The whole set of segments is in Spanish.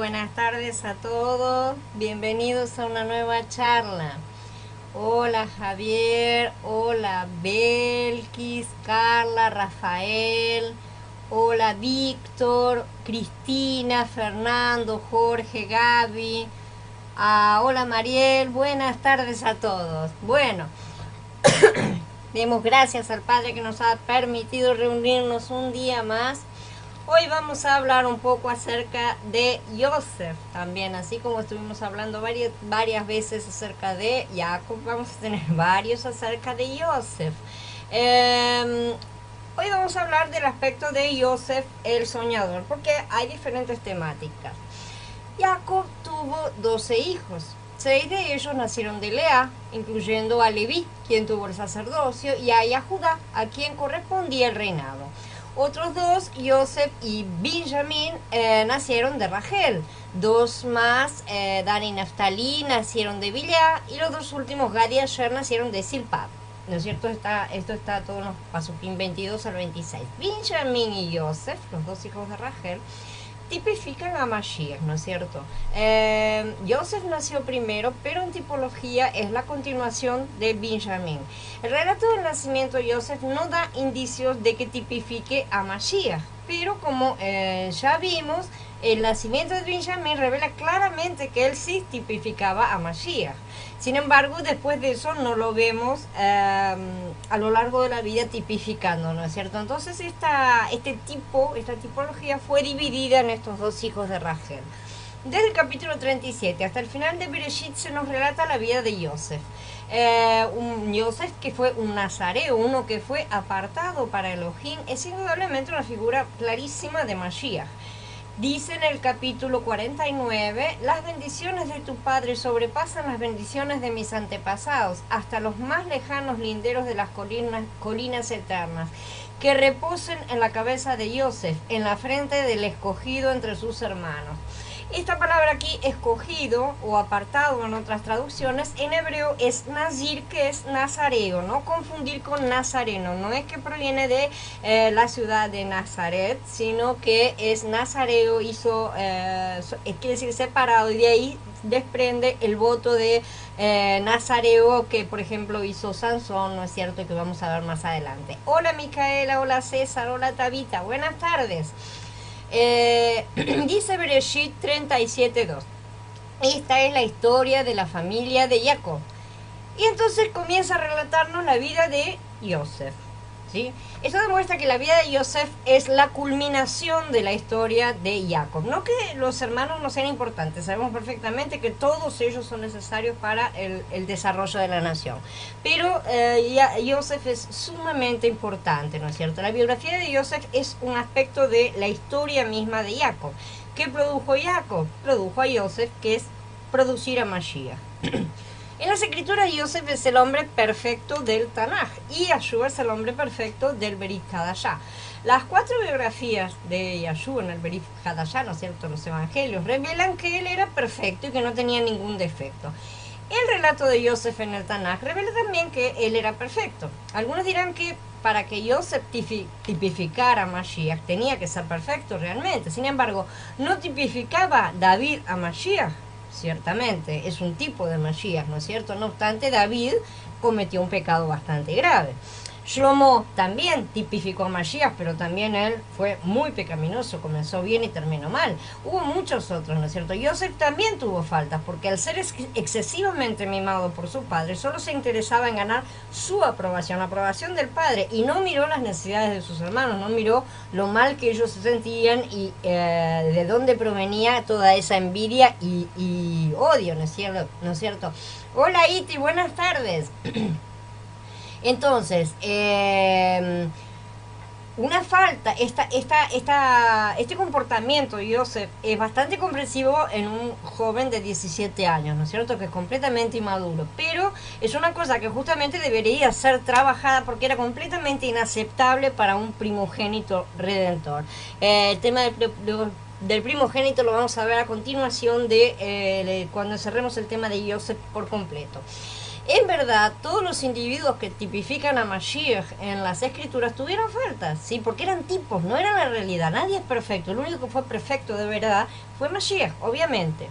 buenas tardes a todos. Bienvenidos a una nueva charla. Hola Javier, hola Belkis, Carla, Rafael, hola Víctor, Cristina, Fernando, Jorge, Gaby, hola Mariel, buenas tardes a todos. Bueno, demos gracias al Padre que nos ha permitido reunirnos un día más. Hoy vamos a hablar un poco acerca de Joseph también, así como estuvimos hablando varias veces acerca de Jacob, vamos a tener varios acerca de Joseph. Hoy vamos a hablar del aspecto de Joseph el soñador, porque hay diferentes temáticas. Jacob tuvo 12 hijos. 6 de ellos nacieron de Lea, incluyendo a Leví, quien tuvo el sacerdocio, y a Judá, a quien correspondía el reinado. Otros dos, Joseph y Benjamín, nacieron de Rachel. 2 más, Dan y Naftalí, nacieron de Bilhá. Y los 2 últimos, Gad y Asher, nacieron de Silpad. ¿No es cierto? Esto está todo en los Pasupim 22 al 26. Benjamín y Joseph, los 2 hijos de Rachel, tipifican a Mashiach, ¿no es cierto? Joseph nació primero, pero en tipología es la continuación de Benjamín. El relato del nacimiento de Joseph no da indicios de que tipifique a Mashiach, pero como ya vimos, el nacimiento de Benjamín revela claramente que él sí tipificaba a Mashiach. Sin embargo, después de eso no lo vemos a lo largo de la vida tipificando, ¿no es cierto? Entonces esta tipología fue dividida en estos 2 hijos de Rachel. Desde el capítulo 37 hasta el final de Bereshit se nos relata la vida de Joseph. Joseph que fue un nazareo, uno que fue apartado para Elohim, es indudablemente una figura clarísima de Mashiach. Dice en el capítulo 49, las bendiciones de tu Padre sobrepasan las bendiciones de mis antepasados, hasta los más lejanos linderos de las colinas eternas, que reposen en la cabeza de Joseph, en la frente del escogido entre sus hermanos. Esta palabra aquí, escogido o apartado en otras traducciones, en hebreo es nazir, que es nazareo, no confundir con nazareno, no es que proviene de la ciudad de Nazaret, sino que es nazareo, quiere decir separado, y de ahí desprende el voto de nazareo que por ejemplo hizo Sansón, ¿no es cierto? Que vamos a ver más adelante. Hola Micaela, hola César, hola Tabita, buenas tardes. Dice Bereshit 37:2. Esta es la historia de la familia de Jacob. Y entonces comienza a relatarnos la vida de Joseph, ¿sí? Esto demuestra que la vida de Joseph es la culminación de la historia de Jacob. No que los hermanos no sean importantes, sabemos perfectamente que todos ellos son necesarios para el desarrollo de la nación. Pero Joseph es sumamente importante, ¿no es cierto? La biografía de Joseph es un aspecto de la historia misma de Jacob. ¿Qué produjo Jacob? Produjo a Joseph, que es producir a Mashiach. En las escrituras, Joseph es el hombre perfecto del Tanaj y Yahshua es el hombre perfecto del Berit Hadashah. Las 4 biografías de Yahshua en el Berit Hadashah, ¿no es cierto?, los evangelios, revelan que él era perfecto y que no tenía ningún defecto. El relato de Joseph en el Tanaj revela también que él era perfecto. Algunos dirán que para que Joseph tipificara a Mashiach tenía que ser perfecto realmente. Sin embargo, no tipificaba David a Mashiach. Ciertamente, es un tipo de Mashiach, ¿no es cierto? No obstante, David cometió un pecado bastante grave. Shlomo también tipificó a Mashiach, pero también él fue muy pecaminoso, comenzó bien y terminó mal. Hubo muchos otros, ¿no es cierto? Joseph también tuvo faltas, porque al ser excesivamente mimado por su padre, solo se interesaba en ganar su aprobación, la aprobación del padre, y no miró las necesidades de sus hermanos, no miró lo mal que ellos se sentían y de dónde provenía toda esa envidia y odio, ¿no es cierto? Hola Iti, buenas tardes. Entonces, una falta, este comportamiento de Joseph es bastante comprensivo en un joven de 17 años, ¿no es cierto? Que es completamente inmaduro, pero es una cosa que justamente debería ser trabajada porque era completamente inaceptable para un primogénito redentor. El tema del primogénito lo vamos a ver a continuación de cuando cerremos el tema de Joseph por completo. En verdad, todos los individuos que tipifican a Mashiach en las escrituras tuvieron faltas, ¿sí? Porque eran tipos, no eran la realidad. Nadie es perfecto. El único que fue perfecto de verdad fue Mashiach, obviamente.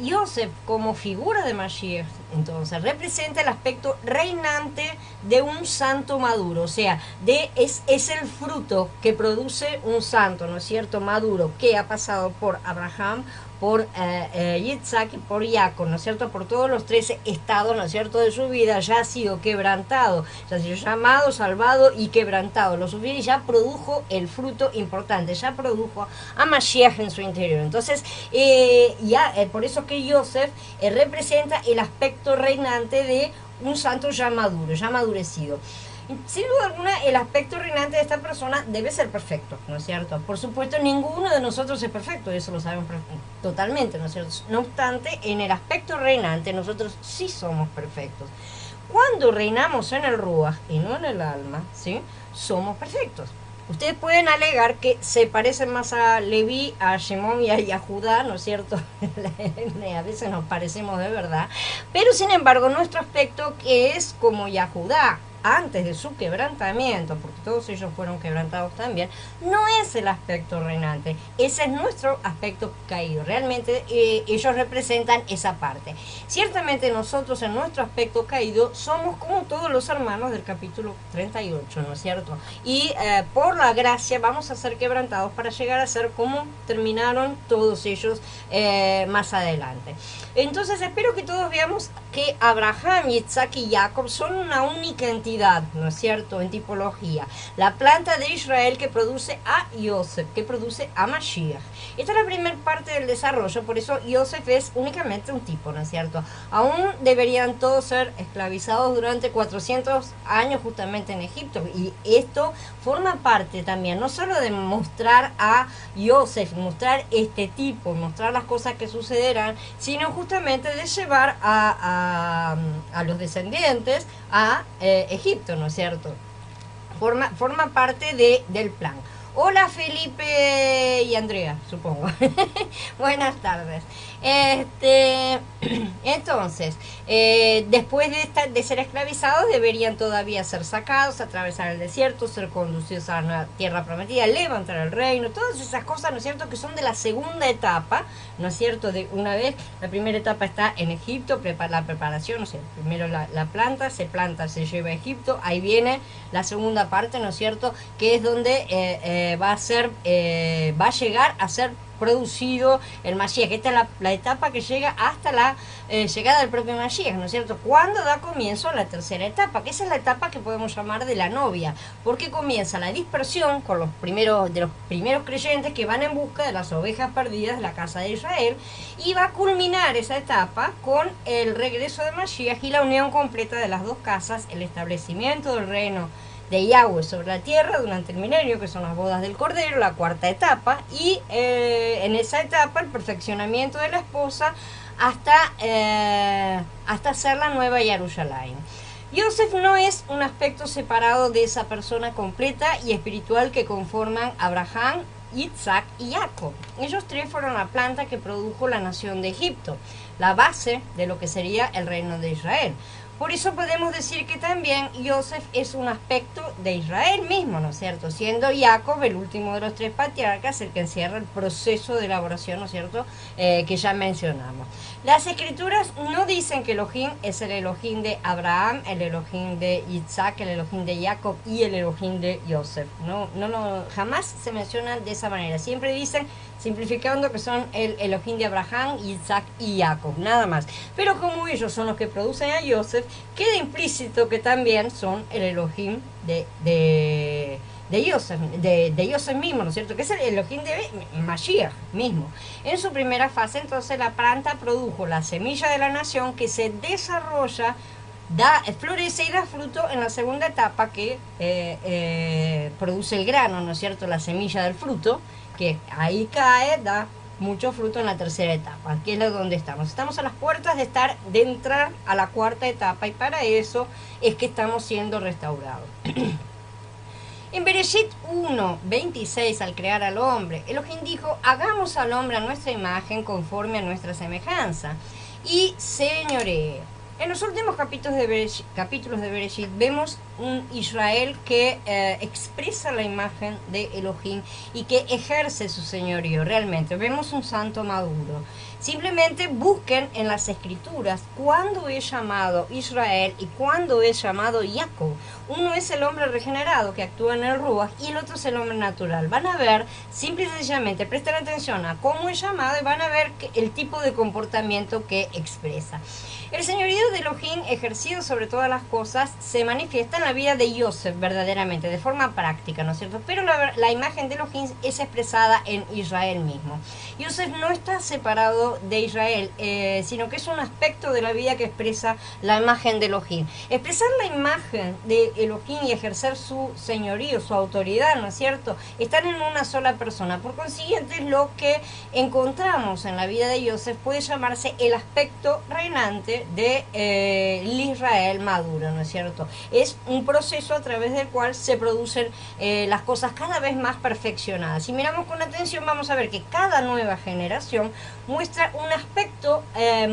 Yosef, como figura de Mashiach, entonces, representa el aspecto reinante de un santo maduro, o sea, es el fruto que produce un santo, ¿no es cierto?, maduro, que ha pasado por Abraham, por Yitzhak y por Jacob, ¿no es cierto?, por todos los 13 estados, ¿no es cierto?, de su vida, ya ha sido quebrantado, ya ha sido llamado, salvado y quebrantado, lo suficiente, y ya produjo el fruto importante, ya produjo a Mashiach en su interior. Entonces, por eso que Yosef representa el aspecto reinante de un santo ya maduro, ya madurecido. Sin duda alguna, el aspecto reinante de esta persona debe ser perfecto, ¿no es cierto? Por supuesto, ninguno de nosotros es perfecto, eso lo sabemos totalmente, ¿no es cierto? No obstante, en el aspecto reinante nosotros sí somos perfectos. Cuando reinamos en el Ruach y no en el alma, ¿sí?, somos perfectos. Ustedes pueden alegar que se parecen más a Leví, a Shimón y a Judá, ¿no es cierto? A veces nos parecemos de verdad. Pero sin embargo, nuestro aspecto, que es como Yahudá, antes de su quebrantamiento, porque todos ellos fueron quebrantados también, no es el aspecto reinante, ese es nuestro aspecto caído. Realmente ellos representan esa parte. Ciertamente nosotros en nuestro aspecto caído somos como todos los hermanos del capítulo 38, ¿no es cierto? Y por la gracia vamos a ser quebrantados para llegar a ser como terminaron todos ellos más adelante. Entonces espero que todos veamos que Abraham, Yitzhak y Jacob son una única entidad, ¿no es cierto?, en tipología. La planta de Israel que produce a Yosef, que produce a Mashiach. Esta es la primera parte del desarrollo, por eso Yosef es únicamente un tipo, ¿no es cierto? Aún deberían todos ser esclavizados durante 400 años justamente en Egipto, y esto forma parte también, no solo de mostrar a Yosef, mostrar este tipo, mostrar las cosas que sucederán, sino justamente de llevar a los descendientes a Egipto, ¿no es cierto? Forma parte del plan. Hola Felipe y Andrea, supongo. Buenas tardes. Entonces, después de ser esclavizados, deberían todavía ser sacados, atravesar el desierto, ser conducidos a una tierra prometida, levantar el reino, todas esas cosas, ¿no es cierto?, que son de la segunda etapa, ¿no es cierto? De una vez, la primera etapa está en Egipto, la preparación, o sea, primero la planta, se lleva a Egipto, ahí viene la segunda parte, ¿no es cierto?, que es donde va a llegar a ser producido el Mashiach. Esta es la etapa que llega hasta la llegada del propio Mashiach, ¿no es cierto? Cuando da comienzo a la tercera etapa, que esa es la etapa que podemos llamar de la novia, porque comienza la dispersión con los primeros creyentes que van en busca de las ovejas perdidas de la casa de Israel, y va a culminar esa etapa con el regreso de Mashiach y la unión completa de las dos casas, el establecimiento del reino de Yahweh sobre la tierra durante el milenio, que son las bodas del Cordero, la cuarta etapa, y en esa etapa el perfeccionamiento de la esposa hasta ser la nueva Jerusalén. Yosef no es un aspecto separado de esa persona completa y espiritual que conforman Abraham, Yitzhak y Jacob. Ellos tres fueron la planta que produjo la nación de Egipto, la base de lo que sería el reino de Israel. Por eso podemos decir que también Yosef es un aspecto de Israel mismo, ¿no es cierto? Siendo Jacob el último de los tres patriarcas, el que encierra el proceso de elaboración, ¿no es cierto?, que ya mencionamos. Las escrituras no dicen que Elohim es el Elohim de Abraham, el Elohim de Yitzhak, el Elohim de Jacob y el Elohim de Yosef. Jamás se mencionan de esa manera. Siempre dicen, simplificando, que son el Elohim de Abraham, Yitzhak y Jacob, nada más. Pero como ellos son los que producen a Yosef, queda implícito que también son el Elohim de Yosef mismo, ¿no es cierto?, que es el Elohim de Mashiach mismo. En su primera fase, entonces, la planta produjo la semilla de la nación que se desarrolla, florece y da fruto en la segunda etapa, que produce el grano, ¿no es cierto?, la semilla del fruto, que ahí cae, da mucho fruto en la tercera etapa, que es donde estamos. Estamos a las puertas de entrar a la cuarta etapa, y para eso es que estamos siendo restaurados. En Bereshit 1:26, al crear al hombre, Elohim dijo: hagamos al hombre a nuestra imagen, conforme a nuestra semejanza, y señoree. En los últimos capítulos de Bereshit vemos un Israel que expresa la imagen de Elohim y que ejerce su señorío. Realmente vemos un santo maduro. Simplemente busquen en las escrituras cuándo es llamado Israel y cuándo es llamado Jacob. Uno es el hombre regenerado que actúa en el Ruach y el otro es el hombre natural. Van a ver, simple y sencillamente, presten atención a cómo es llamado y van a ver el tipo de comportamiento que expresa. El señorío de Elohim ejercido sobre todas las cosas se manifiesta en la vida de Yosef verdaderamente, de forma práctica, ¿no es cierto? Pero la imagen de Elohim es expresada en Israel mismo. Yosef no está separado de Israel, sino que es un aspecto de la vida que expresa la imagen de Elohim. Expresar la imagen de Elohim y ejercer su señorío, su autoridad, ¿no es cierto? Están en una sola persona. Por consiguiente, lo que encontramos en la vida de Yosef puede llamarse el aspecto reinante de el Israel maduro, ¿no es cierto? Es un proceso a través del cual se producen las cosas cada vez más perfeccionadas. Si miramos con atención vamos a ver que cada nueva generación muestra un aspecto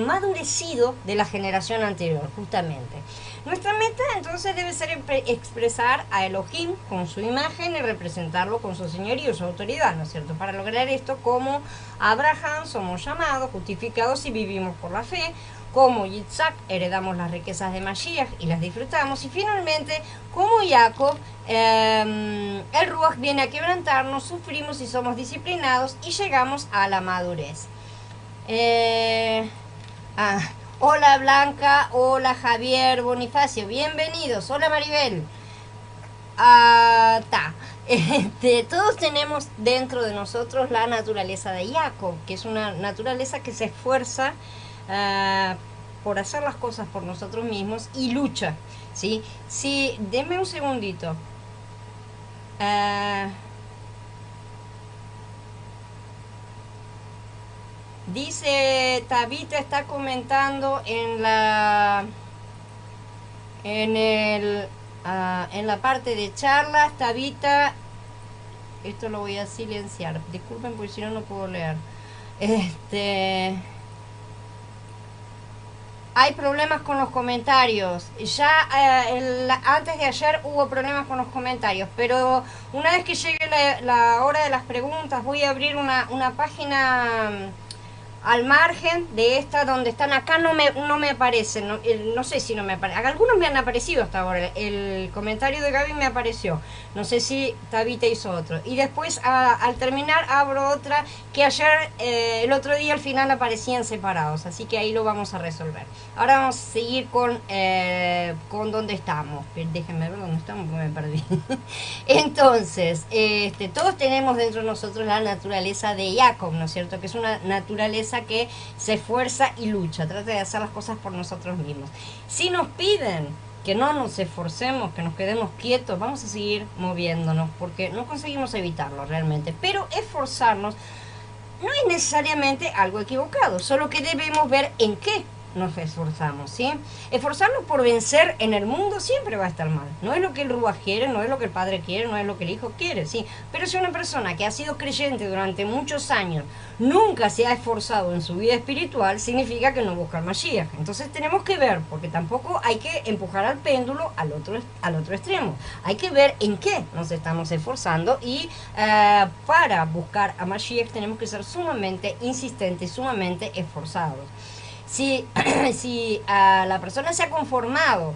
madurecido de la generación anterior, justamente. Nuestra meta entonces debe ser expresar a Elohim con su imagen y representarlo con su señorío, su autoridad, ¿no es cierto? Para lograr esto, como Abraham somos llamados, justificados y vivimos por la fe, como Yitzhak heredamos las riquezas de Mashiach y las disfrutamos, y finalmente como Jacob el Ruach viene a quebrantarnos, sufrimos y somos disciplinados y llegamos a la madurez. Hola Blanca, hola Javier Bonifacio, bienvenidos, hola Maribel. Todos tenemos dentro de nosotros la naturaleza de Jacob, que es una naturaleza que se esfuerza por hacer las cosas por nosotros mismos y lucha, ¿sí? Sí, denme un segundito. Dice Tabita, está comentando en la parte de charlas. Tabita, esto lo voy a silenciar, disculpen porque si no no puedo leer. Hay problemas con los comentarios. Ya antes de ayer hubo problemas con los comentarios, pero una vez que llegue la hora de las preguntas voy a abrir una página al margen de esta donde están. Acá no me aparecen, no sé si no me aparecen. Algunos me han aparecido hasta ahora. El comentario de Gaby me apareció, no sé si Tabita hizo otro, y después al terminar abro otra que ayer el otro día al final aparecían separados, así que ahí lo vamos a resolver. Ahora vamos a seguir con donde estamos. Déjenme ver dónde estamos porque me perdí. Entonces todos tenemos dentro de nosotros la naturaleza de Jacob, ¿no es cierto? Que es una naturaleza que se esfuerza y lucha, trata de hacer las cosas por nosotros mismos. Si nos piden que no nos esforcemos, que nos quedemos quietos, vamos a seguir moviéndonos porque no conseguimos evitarlo realmente, pero esforzarnos no es necesariamente algo equivocado, solo que debemos ver en qué nos esforzamos, ¿sí? Esforzarnos por vencer en el mundo siempre va a estar mal. No es lo que el Ruach quiere, no es lo que el Padre quiere, no es lo que el Hijo quiere, ¿sí? Pero si una persona que ha sido creyente durante muchos años nunca se ha esforzado en su vida espiritual, significa que no busca el Mashiach. Entonces tenemos que ver, porque tampoco hay que empujar al péndulo al otro extremo. Hay que ver en qué nos estamos esforzando y para buscar a Mashiach tenemos que ser sumamente insistentes y sumamente esforzados. Si la persona se ha conformado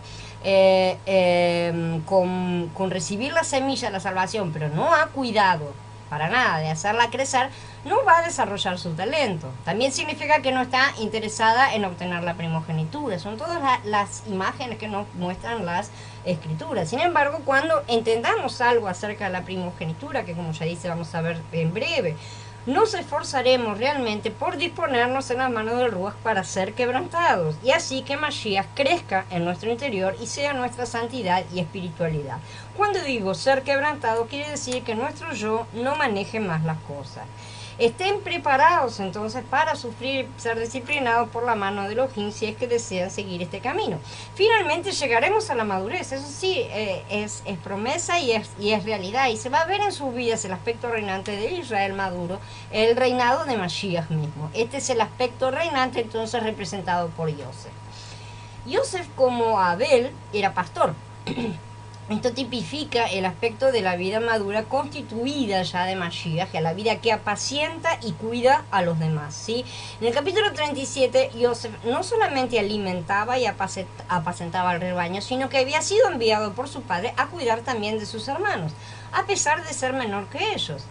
con recibir la semilla de la salvación, pero no ha cuidado para nada de hacerla crecer, no va a desarrollar su talento. También significa que no está interesada en obtener la primogenitura. Son todas las imágenes que nos muestran las escrituras. Sin embargo, cuando entendamos algo acerca de la primogenitura, que como ya dice vamos a ver en breve, nos esforzaremos realmente por disponernos en las manos del Ruach para ser quebrantados, y así que Mashiach crezca en nuestro interior y sea nuestra santidad y espiritualidad. Cuando digo ser quebrantado, quiere decir que nuestro yo no maneje más las cosas. Estén preparados entonces para sufrir, ser disciplinados por la mano de Elohim si es que desean seguir este camino. Finalmente llegaremos a la madurez, eso sí, es promesa y es realidad, y se va a ver en sus vidas el aspecto reinante de Israel maduro, el reinado de Mashiach mismo. Este es el aspecto reinante entonces representado por Yosef. Yosef, como Abel, era pastor. Esto tipifica el aspecto de la vida madura constituida ya de Mashiach, que es la vida que apacienta y cuida a los demás, ¿sí? En el capítulo 37, Yosef no solamente alimentaba y apacentaba el rebaño, sino que había sido enviado por su padre a cuidar también de sus hermanos, a pesar de ser menor que ellos.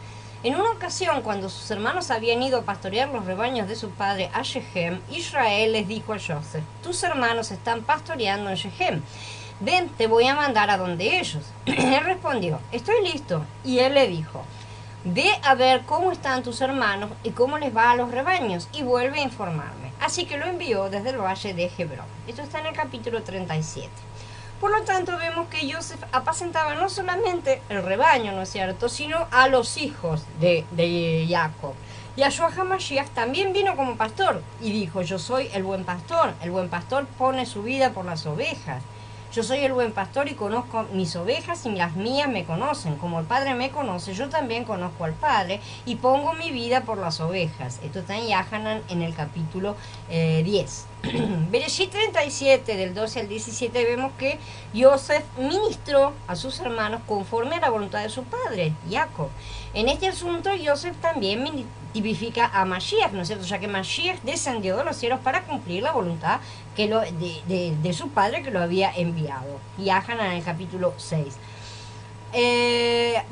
En una ocasión, cuando sus hermanos habían ido a pastorear los rebaños de su padre a Shechem, Israel les dijo a Yosef: tus hermanos están pastoreando en Shechem. Ven, te voy a mandar a donde ellos. Él respondió: estoy listo. Y él le dijo: ve a ver cómo están tus hermanos y cómo les va a los rebaños, y vuelve a informarme. Así que lo envió desde el valle de Hebrón. Esto está en el capítulo 37. Por lo tanto, vemos que Yosef apacentaba no solamente el rebaño, ¿no es cierto?, sino a los hijos de Jacob. Yahshua HaMashiach también vino como pastor y dijo: yo soy el buen pastor pone su vida por las ovejas. Yo soy el buen pastor y conozco mis ovejas y las mías me conocen. Como el Padre me conoce, yo también conozco al Padre y pongo mi vida por las ovejas. Esto está en Yahanan en el capítulo 10. Bereshit 37, del 12 al 17, vemos que Yosef ministró a sus hermanos conforme a la voluntad de su padre, Jacob. En este asunto, Yosef también tipifica a Mashiach, ¿no es cierto? Ya que Mashiach descendió de los cielos para cumplir la voluntad de su padre que lo había enviado. Yahanan en el capítulo 6.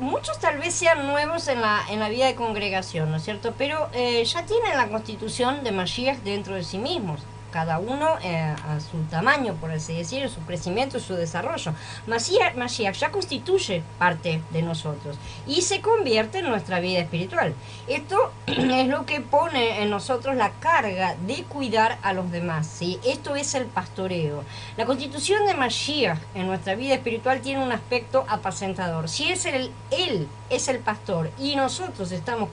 Muchos tal vez sean nuevos en la vida de congregación, ¿no es cierto? Pero ya tienen la constitución de Mashiach dentro de sí mismos. Cada uno a su tamaño, por así decirlo, su crecimiento y su desarrollo. Mashiach ya constituye parte de nosotros y se convierte en nuestra vida espiritual. Esto es lo que pone en nosotros la carga de cuidar a los demás, ¿sí? Esto es el pastoreo. La constitución de Mashiach en nuestra vida espiritual tiene un aspecto apacentador. Si él es el pastor y nosotros estamos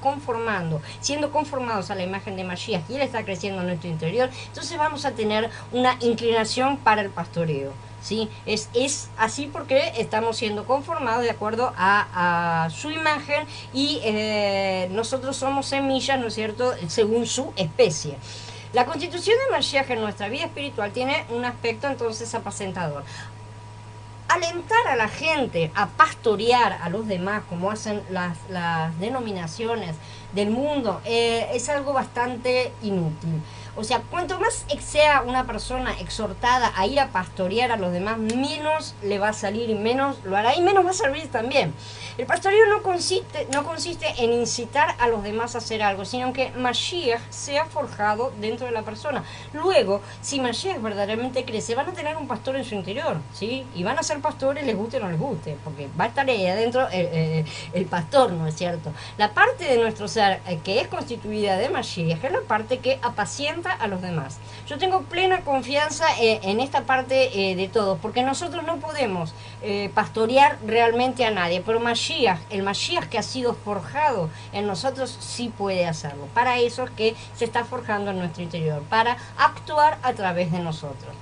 siendo conformados a la imagen de Mashiach y él está creciendo en nuestro interior, entonces vamos a tener una inclinación para el pastoreo, ¿sí? Es así porque estamos siendo conformados de acuerdo a su imagen y nosotros somos semillas, ¿no es cierto?, según su especie. La constitución de Mashiach en nuestra vida espiritual tiene un aspecto entonces apacentador. Alentar a la gente a pastorear a los demás, como hacen las denominaciones del mundo, es algo bastante inútil. O sea, cuanto más sea una persona exhortada a ir a pastorear a los demás, menos le va a salir y menos lo hará y menos va a servir también. El pastoreo no consiste en incitar a los demás a hacer algo, sino que Mashiach sea forjado dentro de la persona. Luego, si Mashiach verdaderamente crece, van a tener un pastor en su interior, ¿sí? Y van a ser pastores, les guste o no les guste, porque va a estar ahí adentro el pastor, ¿no es cierto? La parte de nuestro ser que es constituida de Mashiach es la parte que apacienta a los demás. Yo tengo plena confianza en esta parte de todos, porque nosotros no podemos pastorear realmente a nadie, pero el Mashiach que ha sido forjado en nosotros sí puede hacerlo. Para eso es que se está forjando en nuestro interior, para actuar a través de nosotros.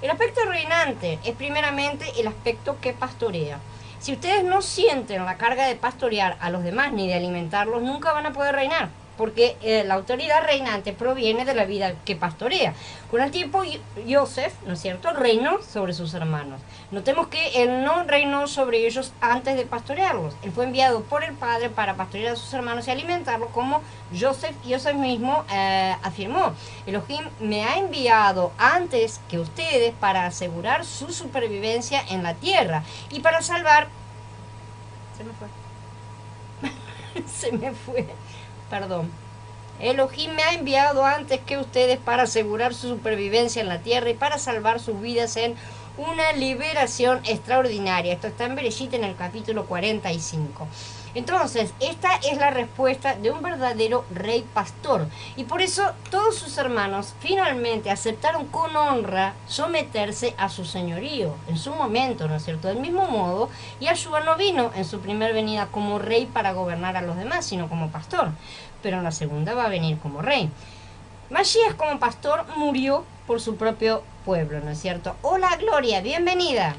El aspecto reinante es primeramente el aspecto que pastorea. Si ustedes no sienten la carga de pastorear a los demás ni de alimentarlos, nunca van a poder reinar, porque la autoridad reinante proviene de la vida que pastorea. Con el tiempo, Yosef, ¿no es cierto?, reinó sobre sus hermanos. Notemos que él no reinó sobre ellos antes de pastorearlos. Él fue enviado por el padre para pastorear a sus hermanos y alimentarlos, como Yosef mismo afirmó: Elohim me ha enviado antes que ustedes para asegurar su supervivencia en la tierra y para salvar... Se me fue. Perdón. Elohim me ha enviado antes que ustedes para asegurar su supervivencia en la tierra y para salvar sus vidas en una liberación extraordinaria. Esto está en Bereshit en el capítulo 45. Entonces, esta es la respuesta de un verdadero rey pastor. Y por eso todos sus hermanos finalmente aceptaron con honra someterse a su señorío en su momento, ¿no es cierto? Del mismo modo, Yahshua no vino en su primer venida como rey para gobernar a los demás, sino como pastor. Pero en la segunda va a venir como rey. Mashiach como pastor murió por su propio pueblo, ¿no es cierto? Hola Gloria, bienvenida.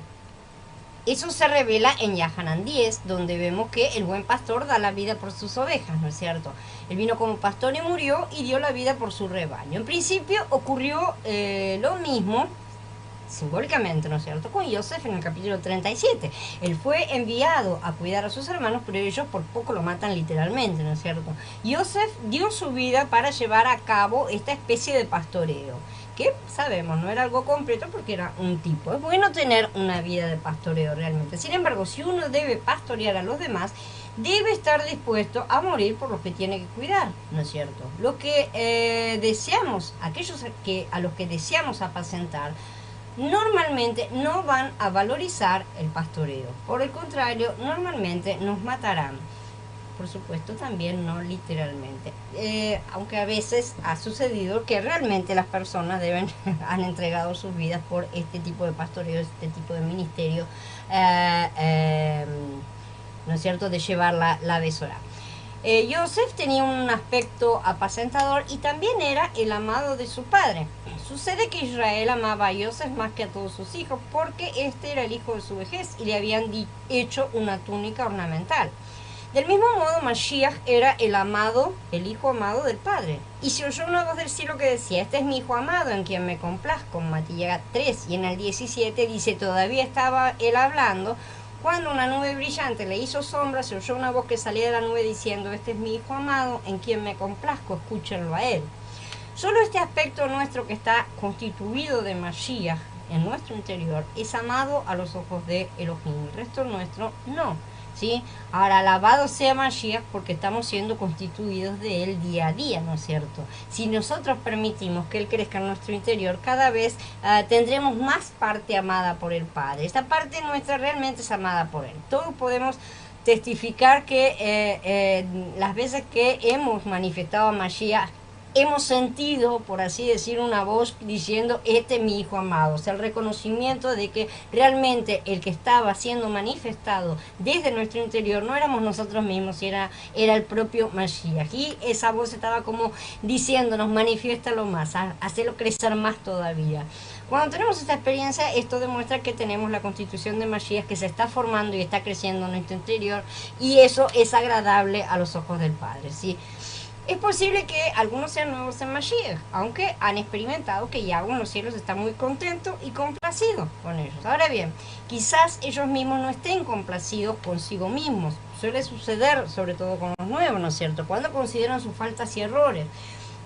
Eso se revela en Yahanan 10, donde vemos que el buen pastor da la vida por sus ovejas, ¿no es cierto? Él vino como pastor y murió y dio la vida por su rebaño. En principio ocurrió lo mismo simbólicamente, ¿no es cierto?, con Yosef en el capítulo 37. Él fue enviado a cuidar a sus hermanos, pero ellos por poco lo matan literalmente, ¿no es cierto? Yosef dio su vida para llevar a cabo esta especie de pastoreo, que sabemos, no era algo completo porque era un tipo. Es bueno tener una vida de pastoreo realmente. Sin embargo, si uno debe pastorear a los demás, debe estar dispuesto a morir por los que tiene que cuidar, ¿no es cierto? Lo que deseamos, aquellos a los que deseamos apacentar, normalmente no van a valorizar el pastoreo. Por el contrario, normalmente nos matarán. Por supuesto, también no literalmente. Aunque a veces ha sucedido que realmente las personas han entregado sus vidas por este tipo de pastoreo, este tipo de ministerio, ¿no es cierto?, de llevar la Besorá. Yosef tenía un aspecto apacentador y también era el amado de su padre. Sucede que Israel amaba a Yosef más que a todos sus hijos porque este era el hijo de su vejez y le habían hecho una túnica ornamental. Del mismo modo, Mashiach era el hijo amado del Padre. Y se oyó una voz del cielo que decía: este es mi hijo amado en quien me complazco, en Matías 3. Y en el 17 dice: todavía estaba él hablando, cuando una nube brillante le hizo sombra, se oyó una voz que salía de la nube diciendo: este es mi hijo amado en quien me complazco, escúchenlo a él. Solo este aspecto nuestro, que está constituido de Mashiach en nuestro interior, es amado a los ojos de Elohim. El resto nuestro no. ¿Sí? Ahora, alabado sea Mashiach porque estamos siendo constituidos de él día a día, ¿no es cierto? Si nosotros permitimos que él crezca en nuestro interior, cada vez tendremos más parte amada por el Padre. Esta parte nuestra realmente es amada por él. Todos podemos testificar que las veces que hemos manifestado a Mashiach, hemos sentido, por así decir, una voz diciendo: este es mi hijo amado. O sea, el reconocimiento de que realmente el que estaba siendo manifestado desde nuestro interior no éramos nosotros mismos, era el propio Mashiach. Y esa voz estaba como diciéndonos: manifiéstalo más, hacelo crecer más todavía. Cuando tenemos esta experiencia, esto demuestra que tenemos la constitución de Mashiach que se está formando y está creciendo en nuestro interior, y eso es agradable a los ojos del Padre, ¿sí? Es posible que algunos sean nuevos en Mashiach, aunque han experimentado que Yahweh en los cielos está muy contento y complacido con ellos. Ahora bien, quizás ellos mismos no estén complacidos consigo mismos. Suele suceder, sobre todo con los nuevos, ¿no es cierto?, cuando consideran sus faltas y errores.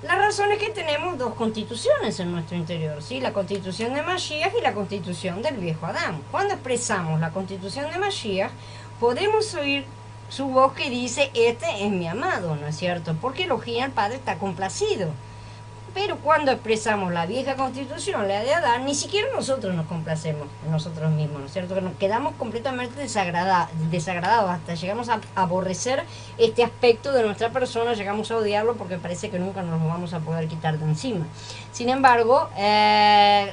La razón es que tenemos dos constituciones en nuestro interior, ¿sí? La constitución de Mashiach y la constitución del viejo Adán. Cuando expresamos la constitución de Mashiach, podemos oír su voz que dice: este es mi amado, ¿no es cierto? Porque Elohim, el Padre, está complacido. Pero cuando expresamos la vieja constitución, la de Adán, ni siquiera nosotros nos complacemos en nosotros mismos, ¿no es cierto? Que nos quedamos completamente desagradados, hasta llegamos a aborrecer este aspecto de nuestra persona, llegamos a odiarlo porque parece que nunca nos lo vamos a poder quitar de encima. Sin embargo,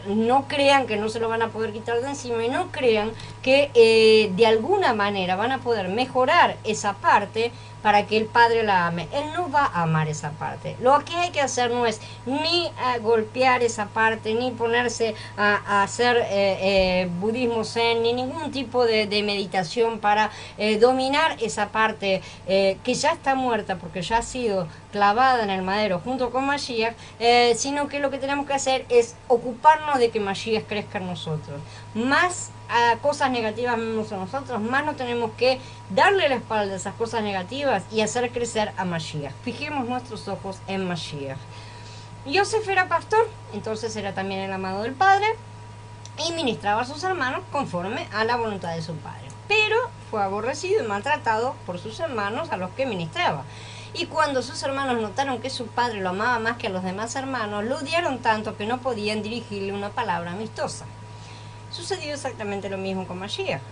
no crean que no se lo van a poder quitar de encima, y no crean que de alguna manera van a poder mejorar esa parte para que el Padre la ame. Él no va a amar esa parte. Lo que hay que hacer no es ni golpear esa parte, ni ponerse a hacer budismo zen, ni ningún tipo de meditación para dominar esa parte que ya está muerta porque ya ha sido clavada en el madero junto con Mashiach, sino que lo que tenemos que hacer es ocuparnos de que Mashiach crezca en nosotros. Más cosas negativas vemos en nosotros, más no tenemos que darle la espalda a esas cosas negativas y hacer crecer a Mashiach. Fijemos nuestros ojos en Mashiach. Yosef era pastor, entonces era también el amado del Padre y ministraba a sus hermanos conforme a la voluntad de su padre. Pero fue aborrecido y maltratado por sus hermanos a los que ministraba. Y cuando sus hermanos notaron que su padre lo amaba más que a los demás hermanos, lo odiaron tanto que no podían dirigirle una palabra amistosa. Sucedió exactamente lo mismo con Mashiach.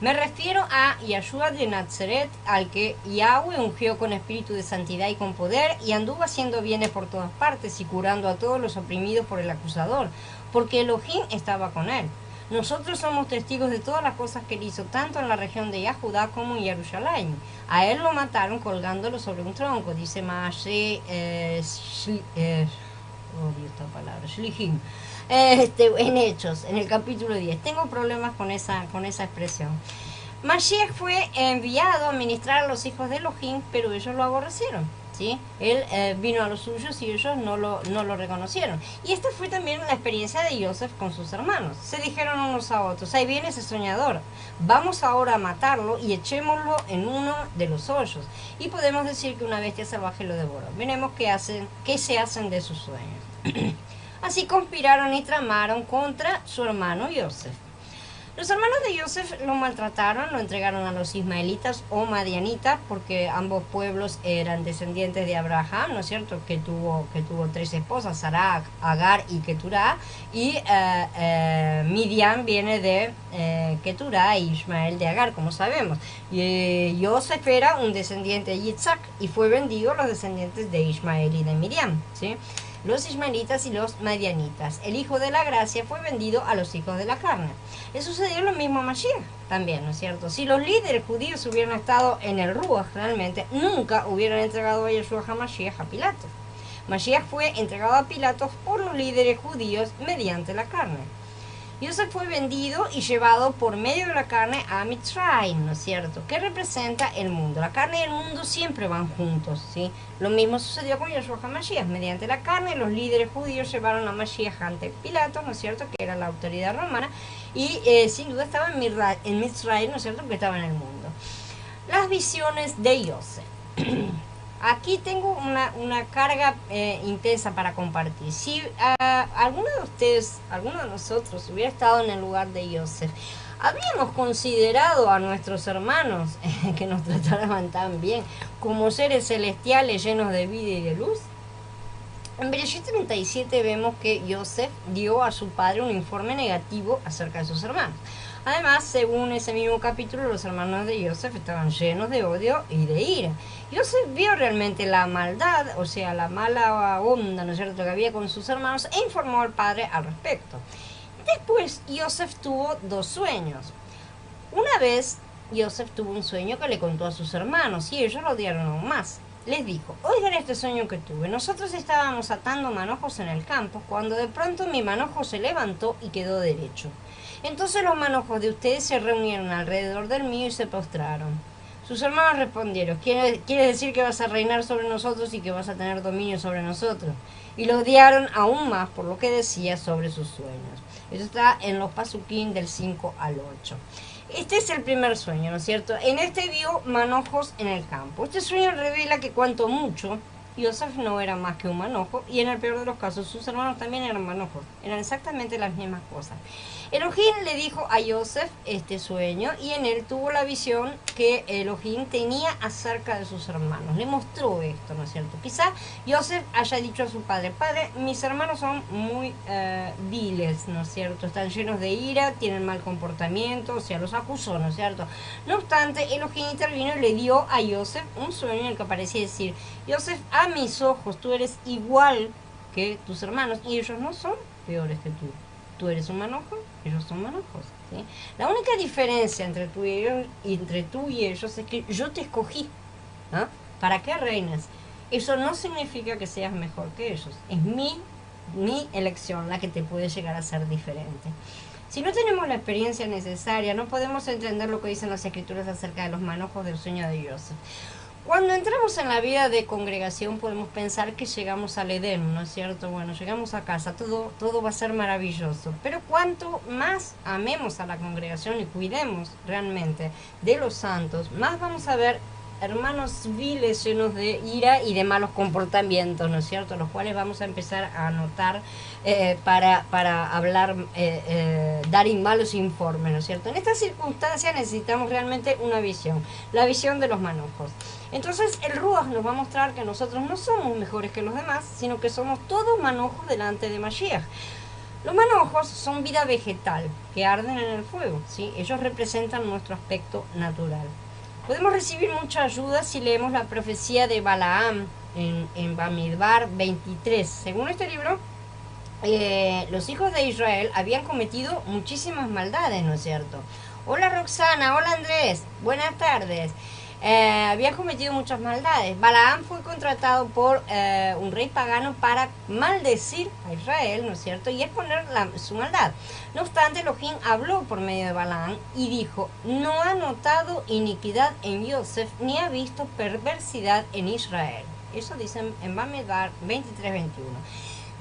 Me refiero a Yahshua de Nazaret, al que Yahweh ungió con espíritu de santidad y con poder, y anduvo haciendo bienes por todas partes y curando a todos los oprimidos por el acusador, porque Elohim estaba con él. Nosotros somos testigos de todas las cosas que él hizo, tanto en la región de Yahudá como en Jerusalén. A él lo mataron colgándolo sobre un tronco, dice Maaseh Shlihim. En Hechos, en el capítulo 10. Tengo problemas con esa expresión. Mashiach fue enviado a ministrar a los hijos de Elohim, pero ellos lo aborrecieron. ¿sí? Él vino a los suyos y ellos no lo reconocieron. Y esta fue también la experiencia de Joseph con sus hermanos. Se dijeron unos a otros, ahí viene ese soñador, vamos ahora a matarlo y echémoslo en uno de los hoyos. Y podemos decir que una bestia salvaje lo devoró. Veremos qué se hacen de sus sueños. Así conspiraron y tramaron contra su hermano Joseph. Los hermanos de Joseph lo maltrataron, lo entregaron a los ismaelitas o madianitas, porque ambos pueblos eran descendientes de Abraham, ¿no es cierto?, que tuvo 3 esposas, Sará, Agar y Keturá, y Midian viene de Keturá y Ismael de Agar, como sabemos. Y Joseph era un descendiente de Yitzhak y fue vendido a los descendientes de Ismael y de Midian, ¿sí? Los ismaelitas y los madianitas. El hijo de la gracia fue vendido a los hijos de la carne. Le sucedió lo mismo a Mashiach también, ¿no es cierto? Si los líderes judíos hubieran estado en el Ruach realmente, nunca hubieran entregado a Yeshua HaMashiach a Pilato. Mashiach fue entregado a Pilato por los líderes judíos mediante la carne. Joseph fue vendido y llevado por medio de la carne a Mitzrayim, ¿no es cierto?, que representa el mundo. La carne y el mundo siempre van juntos, ¿sí? Lo mismo sucedió con Yeshua HaMashiach. Mediante la carne, los líderes judíos llevaron a Mashiach ante Pilato, ¿no es cierto?, que era la autoridad romana, y sin duda estaba en Mitzrayim, ¿no es cierto?, que estaba en el mundo. Las visiones de Joseph. Aquí tengo una carga intensa para compartir. Si alguno de ustedes, alguno de nosotros hubiera estado en el lugar de Joseph, habríamos considerado a nuestros hermanos que nos trataban tan bien como seres celestiales llenos de vida y de luz. En Bereshit 37 vemos que Joseph dio a su padre un informe negativo acerca de sus hermanos. Además, según ese mismo capítulo, los hermanos de Joseph estaban llenos de odio y de ira. Joseph vio realmente la maldad, o sea, la mala onda, ¿no es cierto?, que había con sus hermanos, e informó al padre al respecto. Después, Joseph tuvo 2 sueños. Una vez, Joseph tuvo un sueño que le contó a sus hermanos, y ellos lo odiaron aún más. Les dijo, oigan este sueño que tuve. Nosotros estábamos atando manojos en el campo, cuando de pronto mi manojo se levantó y quedó derecho. Entonces los manojos de ustedes se reunieron alrededor del mío y se postraron. Sus hermanos respondieron, ¿quiere decir que vas a reinar sobre nosotros y que vas a tener dominio sobre nosotros? Y lo odiaron aún más por lo que decía sobre sus sueños. Eso está en los Pasuquín del 5 al 8. Este es el primer sueño, ¿no es cierto? En este vio manojos en el campo. Este sueño revela que cuanto mucho, Joseph no era más que un manojo, y en el peor de los casos sus hermanos también eran manojos. Eran exactamente las mismas cosas. Elohim le dijo a Joseph este sueño, y en él tuvo la visión que Elohim tenía acerca de sus hermanos. Le mostró esto, ¿no es cierto? Quizá Joseph haya dicho a su padre, padre, mis hermanos son muy viles, ¿no es cierto? Están llenos de ira, tienen mal comportamiento, o sea, los acusó, ¿no es cierto? No obstante, Elohim intervino y le dio a Joseph un sueño en el que parecía decir, Joseph, a mis ojos tú eres igual que tus hermanos, y ellos no son peores que tú. Tú eres un manojo, ellos son manojos, ¿sí? La única diferencia entre tú y ellos es que yo te escogí, ¿no?, para que reines. Eso no significa que seas mejor que ellos. Es mi elección la que te puede llegar a ser diferente. Si no tenemos la experiencia necesaria, no podemos entender lo que dicen las escrituras acerca de los manojos del sueño de Joseph. Cuando entramos en la vida de congregación podemos pensar que llegamos al Edén, ¿no es cierto? Bueno, llegamos a casa, todo va a ser maravilloso. Pero cuanto más amemos a la congregación y cuidemos realmente de los santos, más vamos a ver hermanos viles llenos de ira y de malos comportamientos, ¿no es cierto?, los cuales vamos a empezar a anotar para hablar, dar malos informes, ¿no es cierto? En estas circunstancias necesitamos realmente una visión, la visión de los manojos. Entonces el Ruach nos va a mostrar que nosotros no somos mejores que los demás, sino que somos todos manojos delante de Mashiach. Los manojos son vida vegetal que arden en el fuego, ¿sí? Ellos representan nuestro aspecto natural. Podemos recibir mucha ayuda si leemos la profecía de Balaam en Bamidbar 23. Según este libro, los hijos de Israel habían cometido muchísimas maldades, ¿no es cierto? Hola Roxana, hola Andrés, buenas tardes. Habían cometido muchas maldades. Balaam fue contratado por un rey pagano para maldecir a Israel, ¿no es cierto?, y exponer su maldad. No obstante, Elohim habló por medio de Balaam y dijo, no ha notado iniquidad en Joseph, ni ha visto perversidad en Israel. Eso dicen en Bamidbar 23-21.